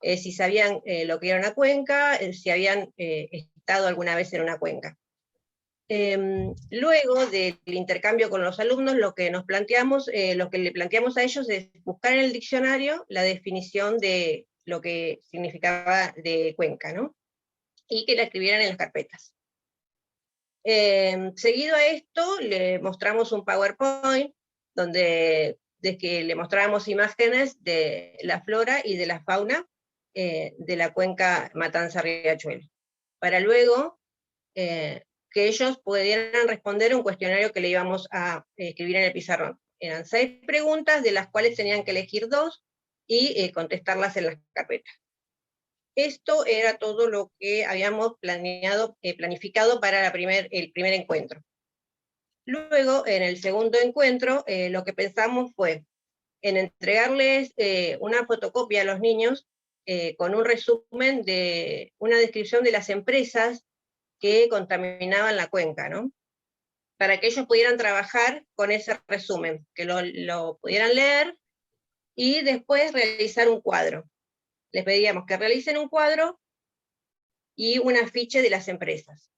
Si sabían lo que era una cuenca, si habían estado alguna vez en una cuenca. Luego del intercambio con los alumnos, lo que le planteamos a ellos es buscar en el diccionario la definición de lo que significaba de cuenca, ¿no? Y que la escribieran en las carpetas. Seguido a esto, le mostramos un PowerPoint, donde le mostrábamos imágenes de la flora y de la fauna de la cuenca Matanza-Riachuelo, para luego que ellos pudieran responder un cuestionario que le íbamos a escribir en el pizarrón. Eran 6 preguntas, de las cuales tenían que elegir 2 y contestarlas en las carpetas. Esto era todo lo que habíamos planificado para el primer encuentro. Luego, en el segundo encuentro, lo que pensamos fue en entregarles una fotocopia a los niños con un resumen de una descripción de las empresas que contaminaban la cuenca, ¿no? Para que ellos pudieran trabajar con ese resumen, que lo pudieran leer y después realizar un cuadro. Les pedíamos que realicen un cuadro y un afiche de las empresas,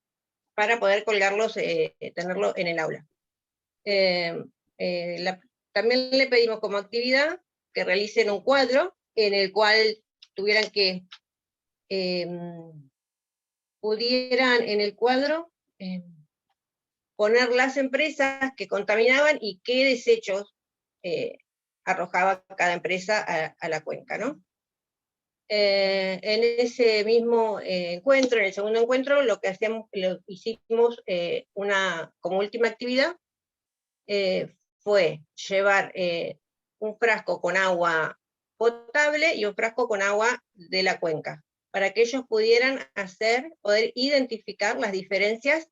para poder colgarlos, tenerlo en el aula. También le pedimos como actividad que realicen un cuadro en el cual tuvieran que pudieran en el cuadro poner las empresas que contaminaban y qué desechos arrojaba cada empresa a la cuenca, ¿no? En ese mismo encuentro, en el segundo encuentro, lo que hicimos como última actividad fue llevar un frasco con agua potable y un frasco con agua de la cuenca, para que ellos pudieran poder identificar las diferencias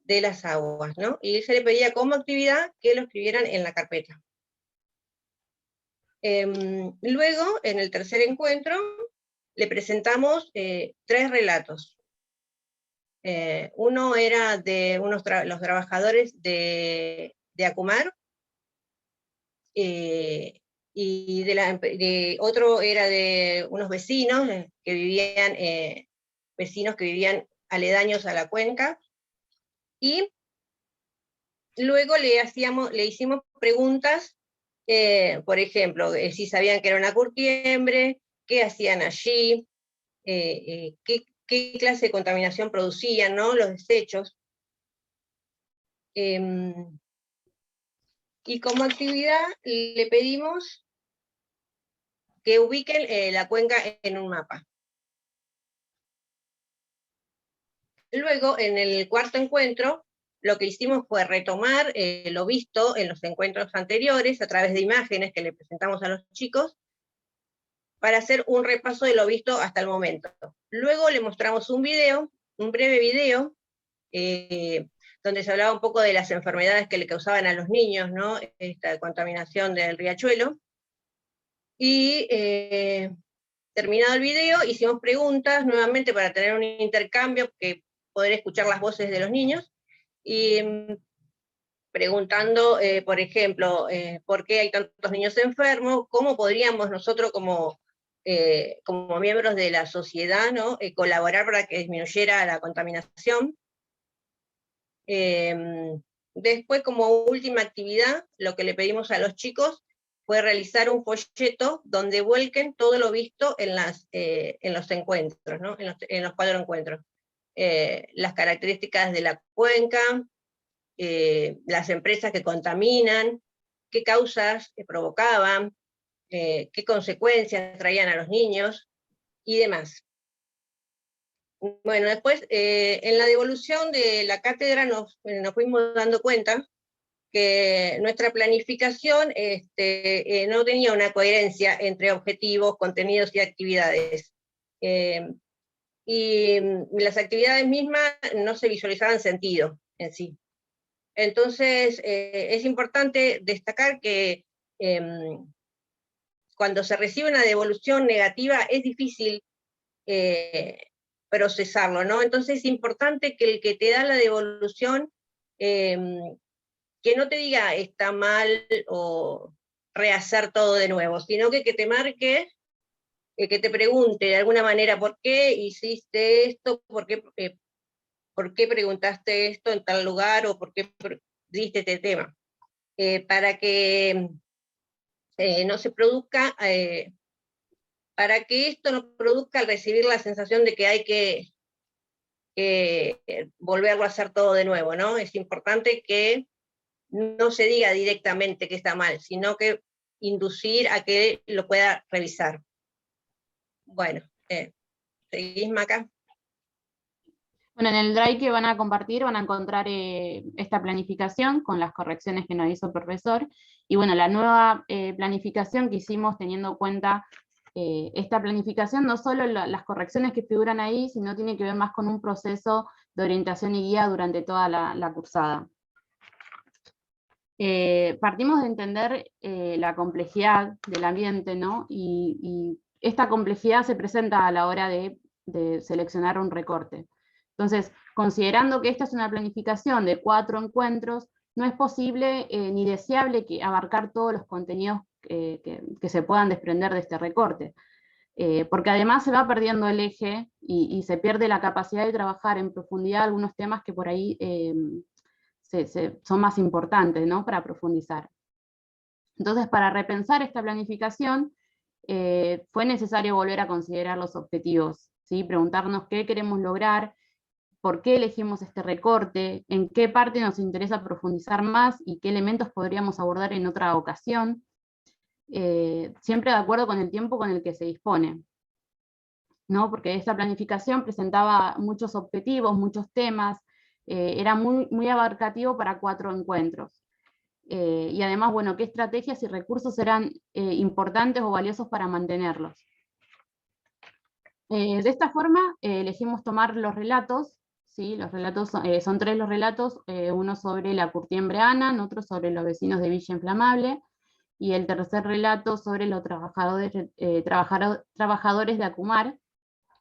de las aguas, ¿no? Y se le pedía como actividad que lo escribieran en la carpeta. Luego, en el tercer encuentro, le presentamos 3 relatos. Uno era de los trabajadores de Acumar, y otro era de unos vecinos que vivían aledaños a la cuenca, y luego le hicimos preguntas, por ejemplo, si sabían que era una curtiembre, qué hacían allí, qué clase de contaminación producían, ¿no? Los desechos. Y como actividad le pedimos que ubiquen la cuenca en un mapa. Luego, en el cuarto encuentro, lo que hicimos fue retomar lo visto en los encuentros anteriores a través de imágenes que le presentamos a los chicos, para hacer un repaso de lo visto hasta el momento. Luego le mostramos un breve video, donde se hablaba un poco de las enfermedades que le causaban a los niños, ¿no? Esta contaminación del riachuelo. Y terminado el video, hicimos preguntas nuevamente para tener un intercambio, poder escuchar las voces de los niños, y preguntando, por ejemplo, por qué hay tantos niños enfermos, cómo podríamos nosotros como miembros de la sociedad, ¿no? Colaborar para que disminuyera la contaminación. Después, como última actividad, lo que le pedimos a los chicos fue realizar un folleto donde vuelquen todo lo visto en los encuentros, ¿no? en los 4 encuentros. Las características de la cuenca, las empresas que contaminan, qué causas provocaban, qué consecuencias traían a los niños, y demás. Bueno, después, en la devolución de la cátedra nos fuimos dando cuenta que nuestra planificación no tenía una coherencia entre objetivos, contenidos y actividades. Y las actividades mismas no se visualizaban sentido en sí. Entonces, es importante destacar que cuando se recibe una devolución negativa es difícil procesarlo, ¿no? Entonces es importante que el que te da la devolución, que no te diga está mal o rehacer todo de nuevo, sino que te marque, que te pregunte de alguna manera por qué hiciste esto, por qué preguntaste esto en tal lugar, o por qué diste este tema, para que no se produzca, para que esto no produzca al recibir la sensación de que hay que volverlo a hacer todo de nuevo, ¿no? Es importante que no se diga directamente que está mal, sino que inducir a que lo pueda revisar. Bueno, ¿seguís, Maca?
Bueno, en el Drive que van a compartir van a encontrar esta planificación con las correcciones que nos hizo el profesor, y bueno, la nueva planificación que hicimos teniendo en cuenta esta planificación, no solo las correcciones que figuran ahí, sino tiene que ver más con un proceso de orientación y guía durante toda la cursada. Partimos de entender la complejidad del ambiente, ¿no? Y esta complejidad se presenta a la hora de seleccionar un recorte. Entonces, considerando que esta es una planificación de 4 encuentros, no es posible ni deseable abarcar todos los contenidos que se puedan desprender de este recorte, porque además se va perdiendo el eje y se pierde la capacidad de trabajar en profundidad algunos temas que por ahí son más importantes, ¿no? Para profundizar. Entonces, para repensar esta planificación, fue necesario volver a considerar los objetivos, ¿sí? Preguntarnos qué queremos lograr, por qué elegimos este recorte, en qué parte nos interesa profundizar más y qué elementos podríamos abordar en otra ocasión, siempre de acuerdo con el tiempo con el que se dispone, ¿no? Porque esta planificación presentaba muchos objetivos, muchos temas, era muy abarcativo para 4 encuentros. Y además, bueno, qué estrategias y recursos eran importantes o valiosos para mantenerlos. De esta forma, elegimos tomar los relatos, ¿sí? Los relatos son 3 los relatos, uno sobre la curtiembre Anan, otro sobre los vecinos de Villa Inflamable, y el tercer relato sobre los trabajadores de Acumar,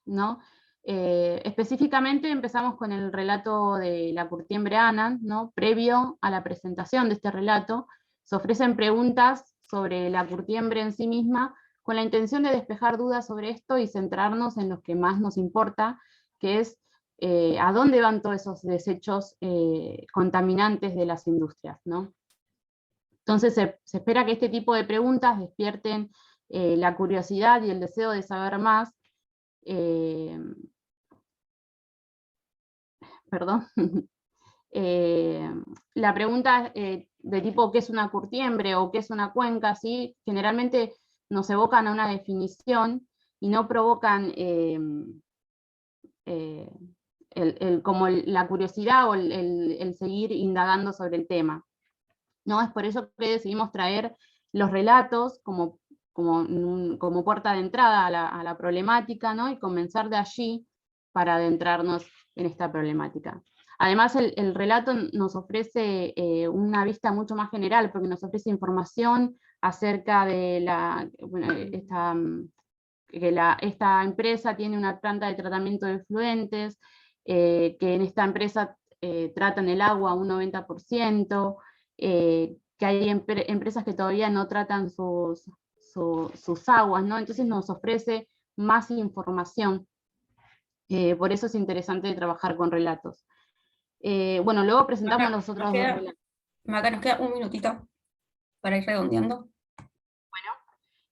¿no? Específicamente empezamos con el relato de la curtiembre Anan, ¿no? Previo a la presentación de este relato, se ofrecen preguntas sobre la curtiembre en sí misma, con la intención de despejar dudas sobre esto y centrarnos en lo que más nos importa, que es a dónde van todos esos desechos contaminantes de las industrias, ¿no? Entonces se espera que este tipo de preguntas despierten la curiosidad y el deseo de saber más. Perdón. La pregunta de tipo ¿qué es una curtiembre? O ¿qué es una cuenca? ¿Sí? Generalmente nos evocan a una definición y no provocan como la curiosidad o el seguir indagando sobre el tema, ¿no? Es por eso que decidimos traer los relatos como puerta de entrada a la problemática, ¿no? Y comenzar de allí para adentrarnos en esta problemática. Además, el relato nos ofrece una vista mucho más general, porque nos ofrece información acerca de esta empresa tiene una planta de tratamiento de efluentes, que en esta empresa tratan el agua un 90%, que hay empresas que todavía no tratan sus aguas, ¿no? Entonces nos ofrece más información. Por eso es interesante trabajar con relatos. Bueno, luego presentamos los otros dos relatos.
Maca, nos queda un minutito para ir redondeando.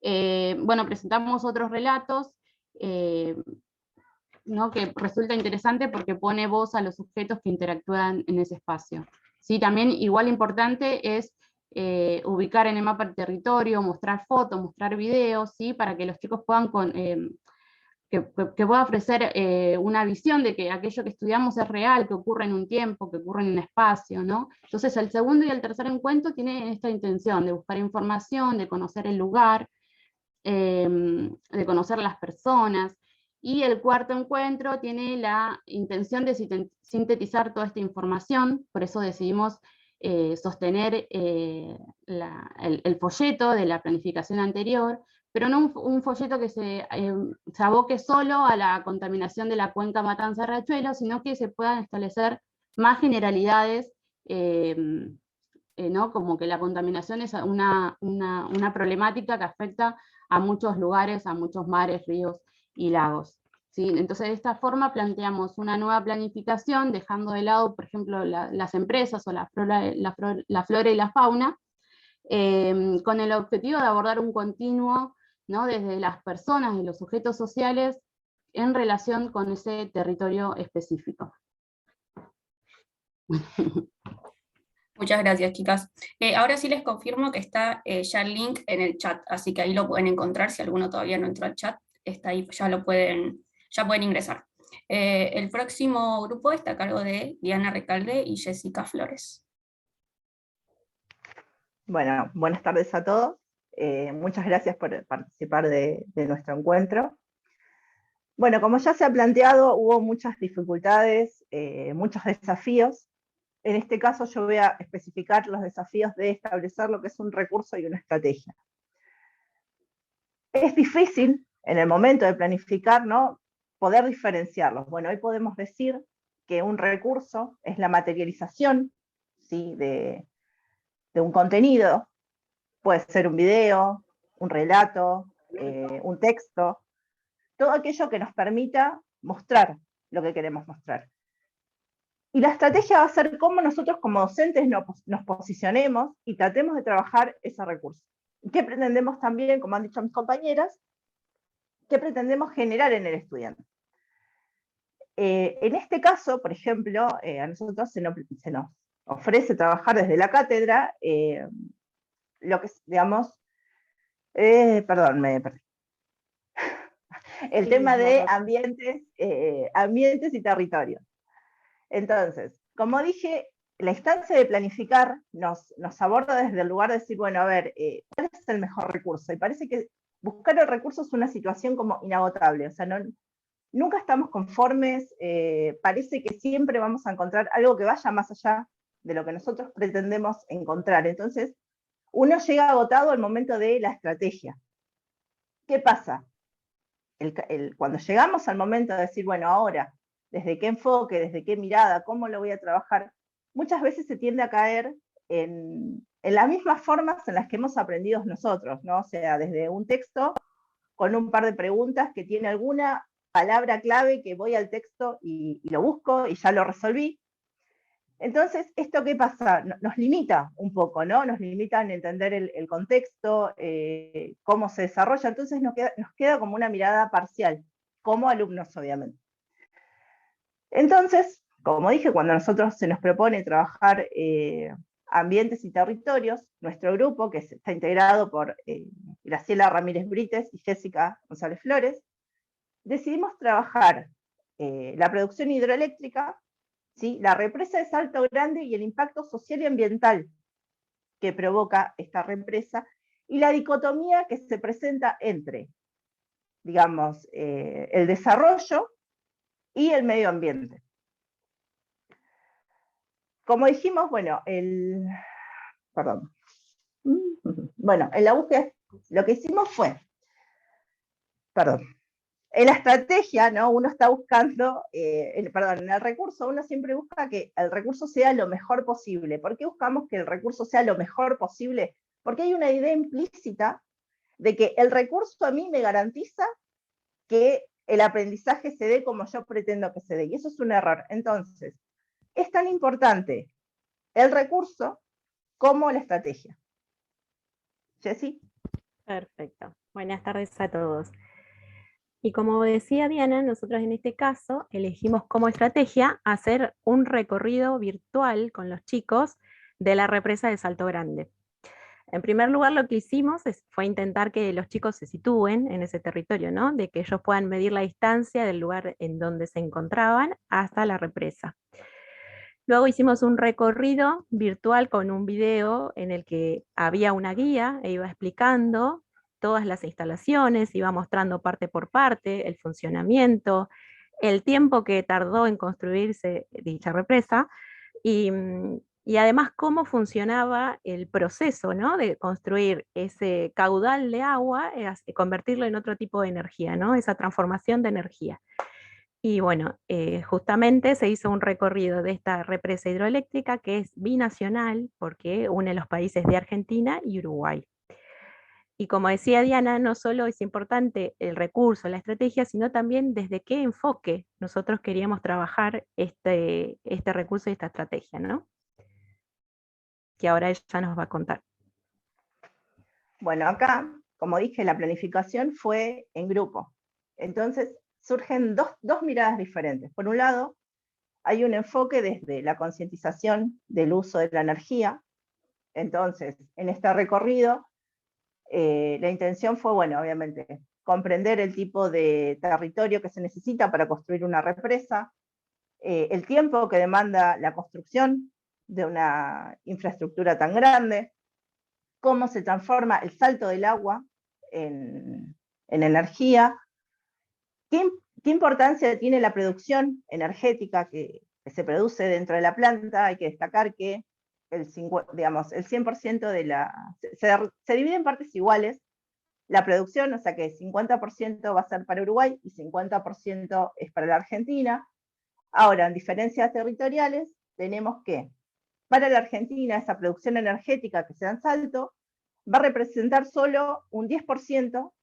Bueno, presentamos otros relatos, ¿no? Que resulta interesante porque pone voz a los sujetos que interactúan en ese espacio. ¿Sí? También igual importante es ubicar en el mapa el territorio, mostrar fotos, mostrar videos, ¿sí? Para que los chicos puedan que pueda ofrecer una visión de que aquello que estudiamos es real, que ocurre en un tiempo, que ocurre en un espacio, ¿no? Entonces el segundo y el tercer encuentro tienen esta intención de buscar información, de conocer el lugar, de conocer las personas, y el cuarto encuentro tiene la intención de sintetizar toda esta información, por eso decidimos sostener el folleto de la planificación anterior, pero no un folleto que se aboque solo a la contaminación de la cuenca Matanza-Riachuelo, sino que se puedan establecer más generalidades, ¿no? Como que la contaminación es una problemática que afecta a muchos lugares, a muchos mares, ríos y lagos. ¿Sí? Entonces de esta forma planteamos una nueva planificación, dejando de lado, por ejemplo, las empresas o la flora y la fauna, con el objetivo de abordar un continuo, ¿no? Desde las personas y los sujetos sociales en relación con ese territorio específico.
Muchas gracias, chicas. Ahora sí les confirmo que está ya el link en el chat, así que ahí lo pueden encontrar. Si alguno todavía no entró al chat, está ahí, ya pueden ingresar. El próximo grupo está a cargo de Diana Recalde y Jessica Flores.
Bueno, buenas tardes a todos. Muchas gracias por participar de nuestro encuentro. Bueno, como ya se ha planteado, hubo muchas dificultades, muchos desafíos. En este caso yo voy a especificar los desafíos de establecer lo que es un recurso y una estrategia. Es difícil en el momento de planificar, ¿no?, poder diferenciarlos. Bueno, hoy podemos decir que un recurso es la materialización, ¿sí?, de un contenido. Puede ser un video, un relato, un texto, todo aquello que nos permita mostrar lo que queremos mostrar. Y la estrategia va a ser cómo nosotros como docentes nos posicionemos y tratemos de trabajar ese recurso. ¿Y qué pretendemos también, como han dicho mis compañeras, qué pretendemos generar en el estudiante? En este caso, por ejemplo, a nosotros se nos ofrece trabajar desde la cátedra lo que, digamos, perdón, me perdí. El tema de ambientes y territorios. Entonces, como dije, la instancia de planificar nos aborda desde el lugar de decir, bueno, a ver, ¿cuál es el mejor recurso? Y parece que buscar el recurso es una situación como inagotable, o sea, nunca estamos conformes, parece que siempre vamos a encontrar algo que vaya más allá de lo que nosotros pretendemos encontrar. Entonces, uno llega agotado al momento de la estrategia. ¿Qué pasa? Cuando llegamos al momento de decir, bueno, ahora, ¿desde qué enfoque, desde qué mirada, cómo lo voy a trabajar? Muchas veces se tiende a caer en las mismas formas en las que hemos aprendido nosotros, ¿no? O sea, desde un texto con un par de preguntas que tiene alguna palabra clave que voy al texto y lo busco y ya lo resolví. Entonces, ¿esto qué pasa? Nos limita un poco, ¿no? Nos limita en entender el contexto, cómo se desarrolla, entonces nos queda como una mirada parcial, como alumnos, obviamente. Entonces, como dije, cuando a nosotros se nos propone trabajar ambientes y territorios, nuestro grupo, que está integrado por Graciela Ramírez Brites y Jessica González Flores, decidimos trabajar la producción hidroeléctrica, ¿sí? La represa de Salto Grande y el impacto social y ambiental que provoca esta represa, y la dicotomía que se presenta entre, digamos, el desarrollo y el medio ambiente. Como dijimos, bueno, bueno, en la búsqueda lo que hicimos fue, en la estrategia, ¿no? Uno está buscando, en el recurso, uno siempre busca que el recurso sea lo mejor posible. ¿Por qué buscamos que el recurso sea lo mejor posible? Porque hay una idea implícita de que el recurso a mí me garantiza que el aprendizaje se dé como yo pretendo que se dé, y eso es un error. Entonces, es tan importante el recurso como la estrategia. ¿Jessy?
Perfecto. Buenas tardes a todos. Y como decía Diana, nosotros en este caso elegimos como estrategia hacer un recorrido virtual con los chicos de la represa de Salto Grande. En primer lugar, lo que hicimos fue intentar que los chicos se sitúen en ese territorio, ¿no? De que ellos puedan medir la distancia del lugar en donde se encontraban hasta la represa. Luego hicimos un recorrido virtual con un video en el que había una guía e iba explicando todas las instalaciones, iba mostrando parte por parte, el funcionamiento, el tiempo que tardó en construirse dicha represa, y además cómo funcionaba el proceso, ¿no? De construir ese caudal de agua, convertirlo en otro tipo de energía, ¿no? Esa transformación de energía. Y bueno, justamente se hizo un recorrido de esta represa hidroeléctrica que es binacional porque une los países de Argentina y Uruguay. Y como decía Diana, no solo es importante el recurso, la estrategia, sino también desde qué enfoque nosotros queríamos trabajar este recurso y esta estrategia, ¿no? Que ahora ella nos va a contar.
Bueno, acá, como dije, la planificación fue en grupo. Entonces, surgen dos miradas diferentes. Por un lado, hay un enfoque desde la concientización del uso de la energía. Entonces, en este recorrido, la intención fue, bueno, obviamente, comprender el tipo de territorio que se necesita para construir una represa, el tiempo que demanda la construcción de una infraestructura tan grande, cómo se transforma el salto del agua en energía, qué importancia tiene la producción energética que se produce dentro de la planta. Hay que destacar que el 100% de se divide en partes iguales la producción, o sea que 50% va a ser para Uruguay y 50% es para la Argentina. Ahora, en diferencias territoriales, tenemos que para la Argentina esa producción energética que se da en Salto va a representar solo un 10%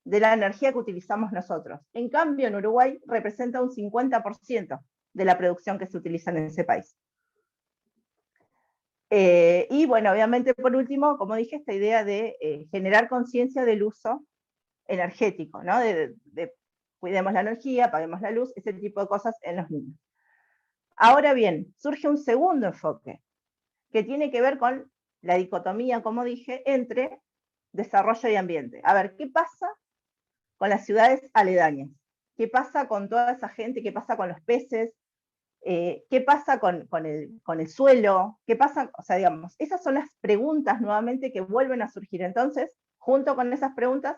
de la energía que utilizamos nosotros. En cambio, en Uruguay representa un 50% de la producción que se utiliza en ese país. Y bueno, obviamente por último, como dije, esta idea de generar conciencia del uso energético, ¿no? De cuidemos la energía, apaguemos la luz, ese tipo de cosas en los niños. Ahora bien, surge un segundo enfoque, que tiene que ver con la dicotomía, como dije, entre desarrollo y ambiente. A ver, ¿qué pasa con las ciudades aledañas? ¿Qué pasa con toda esa gente? ¿Qué pasa con los peces? ¿Qué pasa con el suelo? ¿Qué pasa? O sea, digamos, esas son las preguntas nuevamente que vuelven a surgir. Entonces, junto con esas preguntas,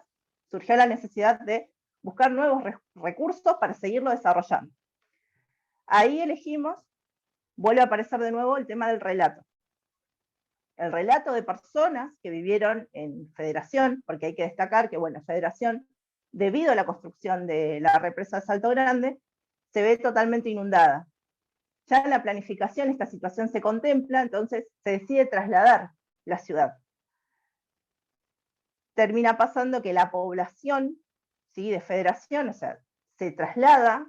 surgió la necesidad de buscar nuevos recursos para seguirlo desarrollando. Ahí elegimos, vuelve a aparecer de nuevo el tema del relato. El relato de personas que vivieron en Federación, porque hay que destacar que, bueno, Federación, debido a la construcción de la represa de Salto Grande, se ve totalmente inundada. Ya en la planificación esta situación se contempla, entonces se decide trasladar la ciudad. Termina pasando que la población, ¿sí?, de Federación, o sea, se traslada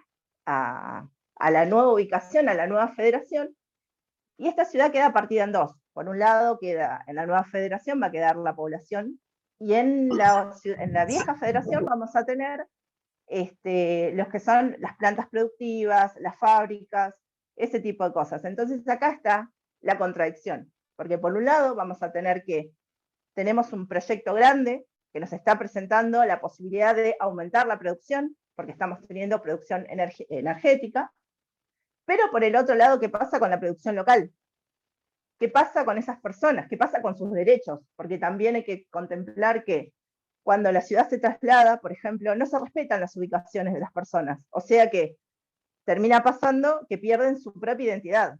a la nueva ubicación, a la nueva Federación, y esta ciudad queda partida en dos. Por un lado, queda en la nueva Federación, va a quedar la población, y en la vieja Federación vamos a tener los que son las plantas productivas, las fábricas, ese tipo de cosas. Entonces acá está la contradicción, porque por un lado vamos a tener que tenemos un proyecto grande que nos está presentando la posibilidad de aumentar la producción, porque estamos teniendo producción energética, pero por el otro lado, ¿qué pasa con la producción local? ¿Qué pasa con esas personas? ¿Qué pasa con sus derechos? Porque también hay que contemplar que cuando la ciudad se traslada, por ejemplo, no se respetan las ubicaciones de las personas, o sea que termina pasando que pierden su propia identidad,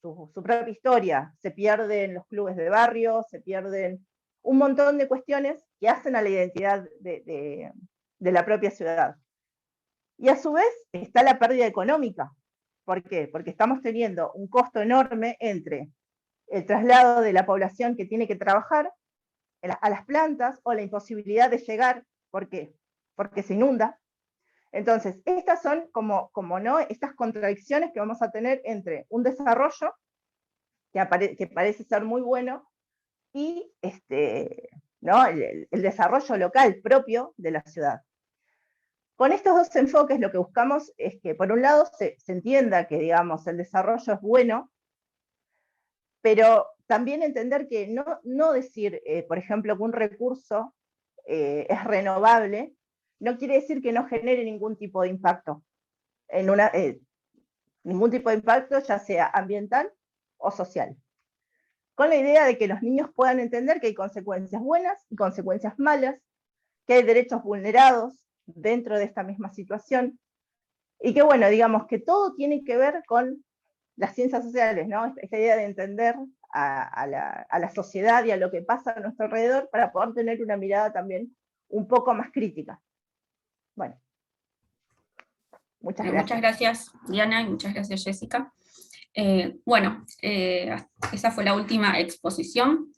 su propia historia, se pierden los clubes de barrio, se pierden un montón de cuestiones que hacen a la identidad de la propia ciudad. Y a su vez está la pérdida económica. ¿Por qué? Porque estamos teniendo un costo enorme entre el traslado de la población que tiene que trabajar a las plantas, o la imposibilidad de llegar, ¿por qué? Porque se inunda. Entonces, estas son como no, estas contradicciones que vamos a tener entre un desarrollo que parece ser muy bueno, y ¿no?, el desarrollo local propio de la ciudad. Con estos dos enfoques lo que buscamos es que, por un lado, se entienda que, digamos, el desarrollo es bueno, pero también entender que no decir, por ejemplo, que un recurso es renovable, no quiere decir que no genere ningún tipo de impacto, ningún tipo de impacto, ya sea ambiental o social. Con la idea de que los niños puedan entender que hay consecuencias buenas y consecuencias malas, que hay derechos vulnerados dentro de esta misma situación, y que, bueno, digamos que todo tiene que ver con las ciencias sociales, ¿no? Esta idea de entender a la sociedad y a lo que pasa a nuestro alrededor para poder tener una mirada también un poco más crítica. Bueno, muchas gracias.
Muchas gracias, Diana, y muchas gracias, Jessica. Esa fue la última exposición.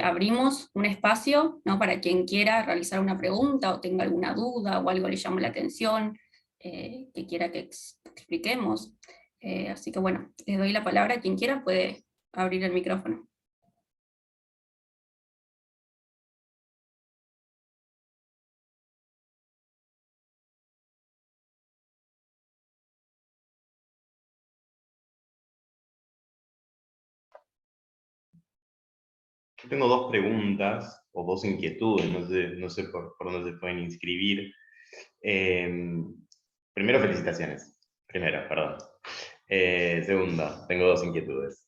Abrimos un espacio, ¿no?, para quien quiera realizar una pregunta o tenga alguna duda o algo le llame la atención, que quiera que expliquemos. Así que bueno, les doy la palabra. Quien quiera puede abrir el micrófono.
Yo tengo dos preguntas, o dos inquietudes, no sé por dónde se pueden inscribir. Primero, felicitaciones. Primero, perdón. Segundo, tengo dos inquietudes.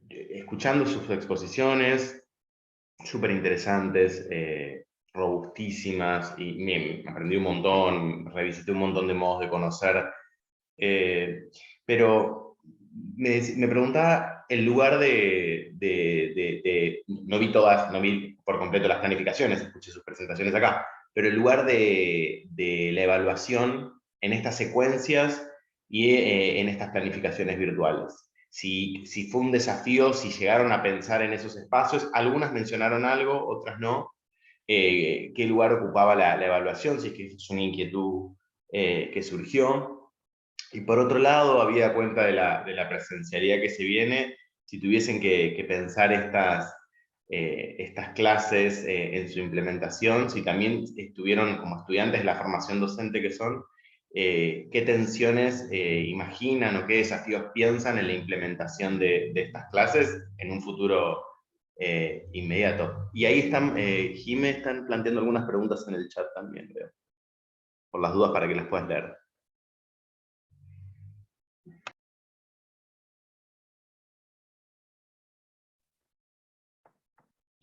Escuchando sus exposiciones, súper interesantes, robustísimas, y me aprendí un montón, revisité un montón de modos de conocer, pero me preguntaba el lugar no vi todas, no vi por completo las planificaciones, escuché sus presentaciones acá, pero el lugar de la evaluación en estas secuencias y en estas planificaciones virtuales. Si fue un desafío, si llegaron a pensar en esos espacios, algunas mencionaron algo, otras no, qué lugar ocupaba la evaluación, si es que es una inquietud que surgió. Y por otro lado, habida cuenta de la presencialidad que se viene, si tuviesen que pensar estas clases en su implementación, si también estuvieron como estudiantes de la formación docente que son, qué tensiones imaginan o qué desafíos piensan en la implementación de estas clases en un futuro inmediato. Y ahí están, Jime, están planteando algunas preguntas en el chat también, creo, por las dudas para que las puedas leer.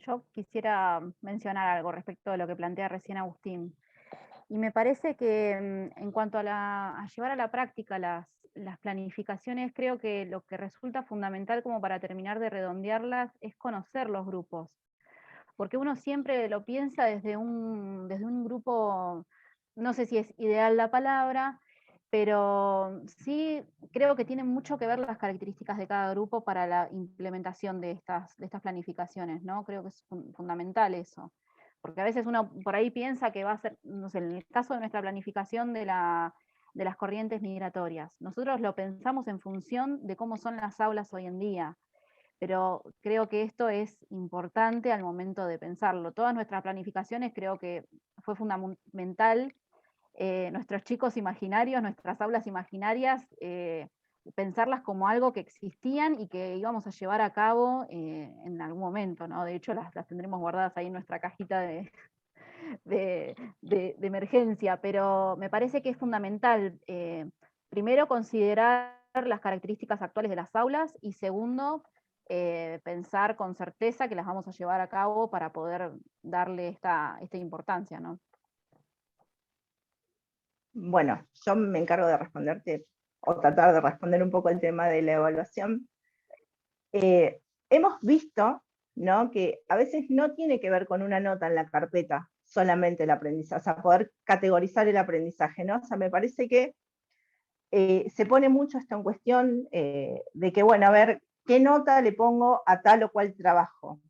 Yo quisiera mencionar algo respecto de lo que plantea recién Agustín. Y me parece que en cuanto a llevar a la práctica las planificaciones, creo que lo que resulta fundamental como para terminar de redondearlas es conocer los grupos. Porque uno siempre lo piensa desde un grupo, no sé si es ideal la palabra, pero sí creo que tienen mucho que ver las características de cada grupo para la implementación de estas planificaciones, ¿no? Creo que es fundamental eso. Porque a veces uno por ahí piensa que va a ser, no sé, en el caso de nuestra planificación de las corrientes migratorias, nosotros lo pensamos en función de cómo son las aulas hoy en día, pero creo que esto es importante al momento de pensarlo. Todas nuestras planificaciones creo que fue fundamental, nuestros chicos imaginarios, nuestras aulas imaginarias, pensarlas como algo que existían y que íbamos a llevar a cabo en algún momento, ¿no? De hecho, las tendremos guardadas ahí en nuestra cajita de emergencia, pero me parece que es fundamental, primero, considerar las características actuales de las aulas, y segundo, pensar con certeza que las vamos a llevar a cabo para poder darle esta importancia, ¿no?
Bueno, yo me encargo de responderte, o tratar de responder un poco el tema de la evaluación. Hemos visto, ¿no?, que a veces no tiene que ver con una nota en la carpeta solamente el aprendizaje, o sea, poder categorizar el aprendizaje, ¿no? O sea, me parece que se pone mucho esto en cuestión de que, bueno, a ver, ¿qué nota le pongo a tal o cual trabajo?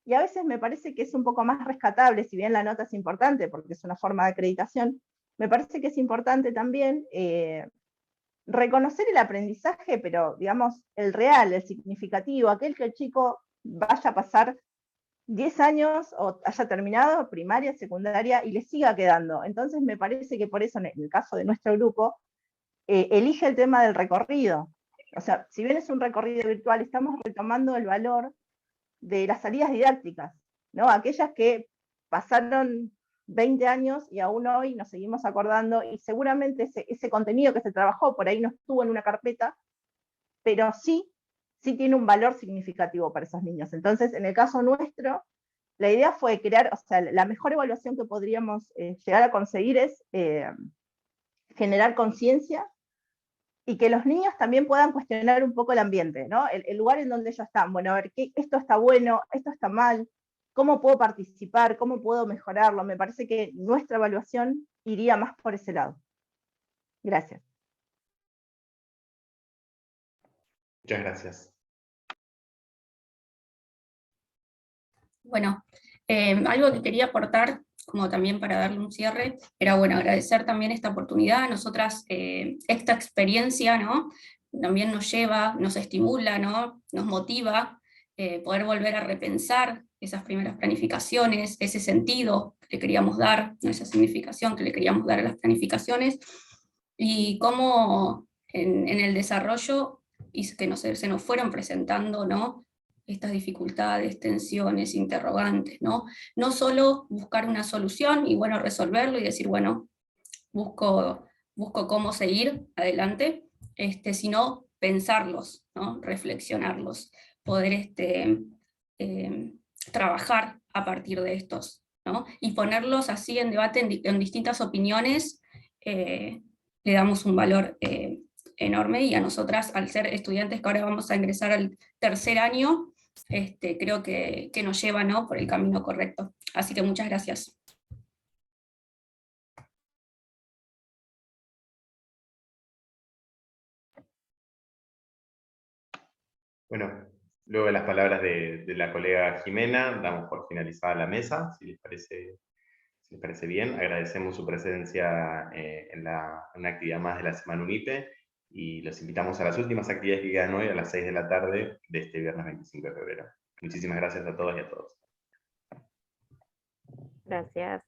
Y a veces me parece que es un poco más rescatable, si bien la nota es importante porque es una forma de acreditación, me parece que es importante también reconocer el aprendizaje, pero digamos, el real, el significativo, aquel que el chico vaya a pasar 10 años o haya terminado primaria, secundaria y le siga quedando. Entonces me parece que por eso en el caso de nuestro grupo, elige el tema del recorrido. O sea, si bien es un recorrido virtual, estamos retomando el valor de las salidas didácticas, ¿no? Aquellas que pasaron 20 años y aún hoy nos seguimos acordando, y seguramente ese contenido que se trabajó por ahí no estuvo en una carpeta, pero sí tiene un valor significativo para esos niños. Entonces, en el caso nuestro, la idea fue crear, o sea, la mejor evaluación que podríamos llegar a conseguir es generar conciencia y que los niños también puedan cuestionar un poco el ambiente, ¿no? El lugar en donde ellos están. Bueno, a ver, esto está bueno, esto está mal, ¿cómo puedo participar? ¿Cómo puedo mejorarlo? Me parece que nuestra evaluación iría más por ese lado. Gracias.
Muchas gracias.
Bueno, algo que quería aportar, como también para darle un cierre, era, bueno, agradecer también esta oportunidad. Nosotras, esta experiencia, ¿no?, también nos lleva, nos estimula, ¿no?, nos motiva poder volver a repensar esas primeras planificaciones, ese sentido que le queríamos dar, ¿no?, esa significación que le queríamos dar a las planificaciones, y cómo en el desarrollo y que se nos fueron presentando, ¿no?, estas dificultades, tensiones, interrogantes, ¿no? No solo buscar una solución y, bueno, resolverlo y decir, bueno, busco cómo seguir adelante, sino pensarlos, ¿no?, reflexionarlos, poder trabajar a partir de estos, ¿no?, y ponerlos así en debate en distintas opiniones. Le damos un valor enorme, y a nosotras, al ser estudiantes que ahora vamos a ingresar al tercer año, creo que nos lleva, ¿no?, por el camino correcto. Así que muchas gracias.
Bueno, luego de las palabras de la colega Jimena, damos por finalizada la mesa, si les parece bien. Agradecemos su presencia en una actividad más de la Semana UNIPE, y los invitamos a las últimas actividades que quedan hoy a las 6 de la tarde de este viernes 25 de febrero. Muchísimas gracias a todos y a todos.
Gracias.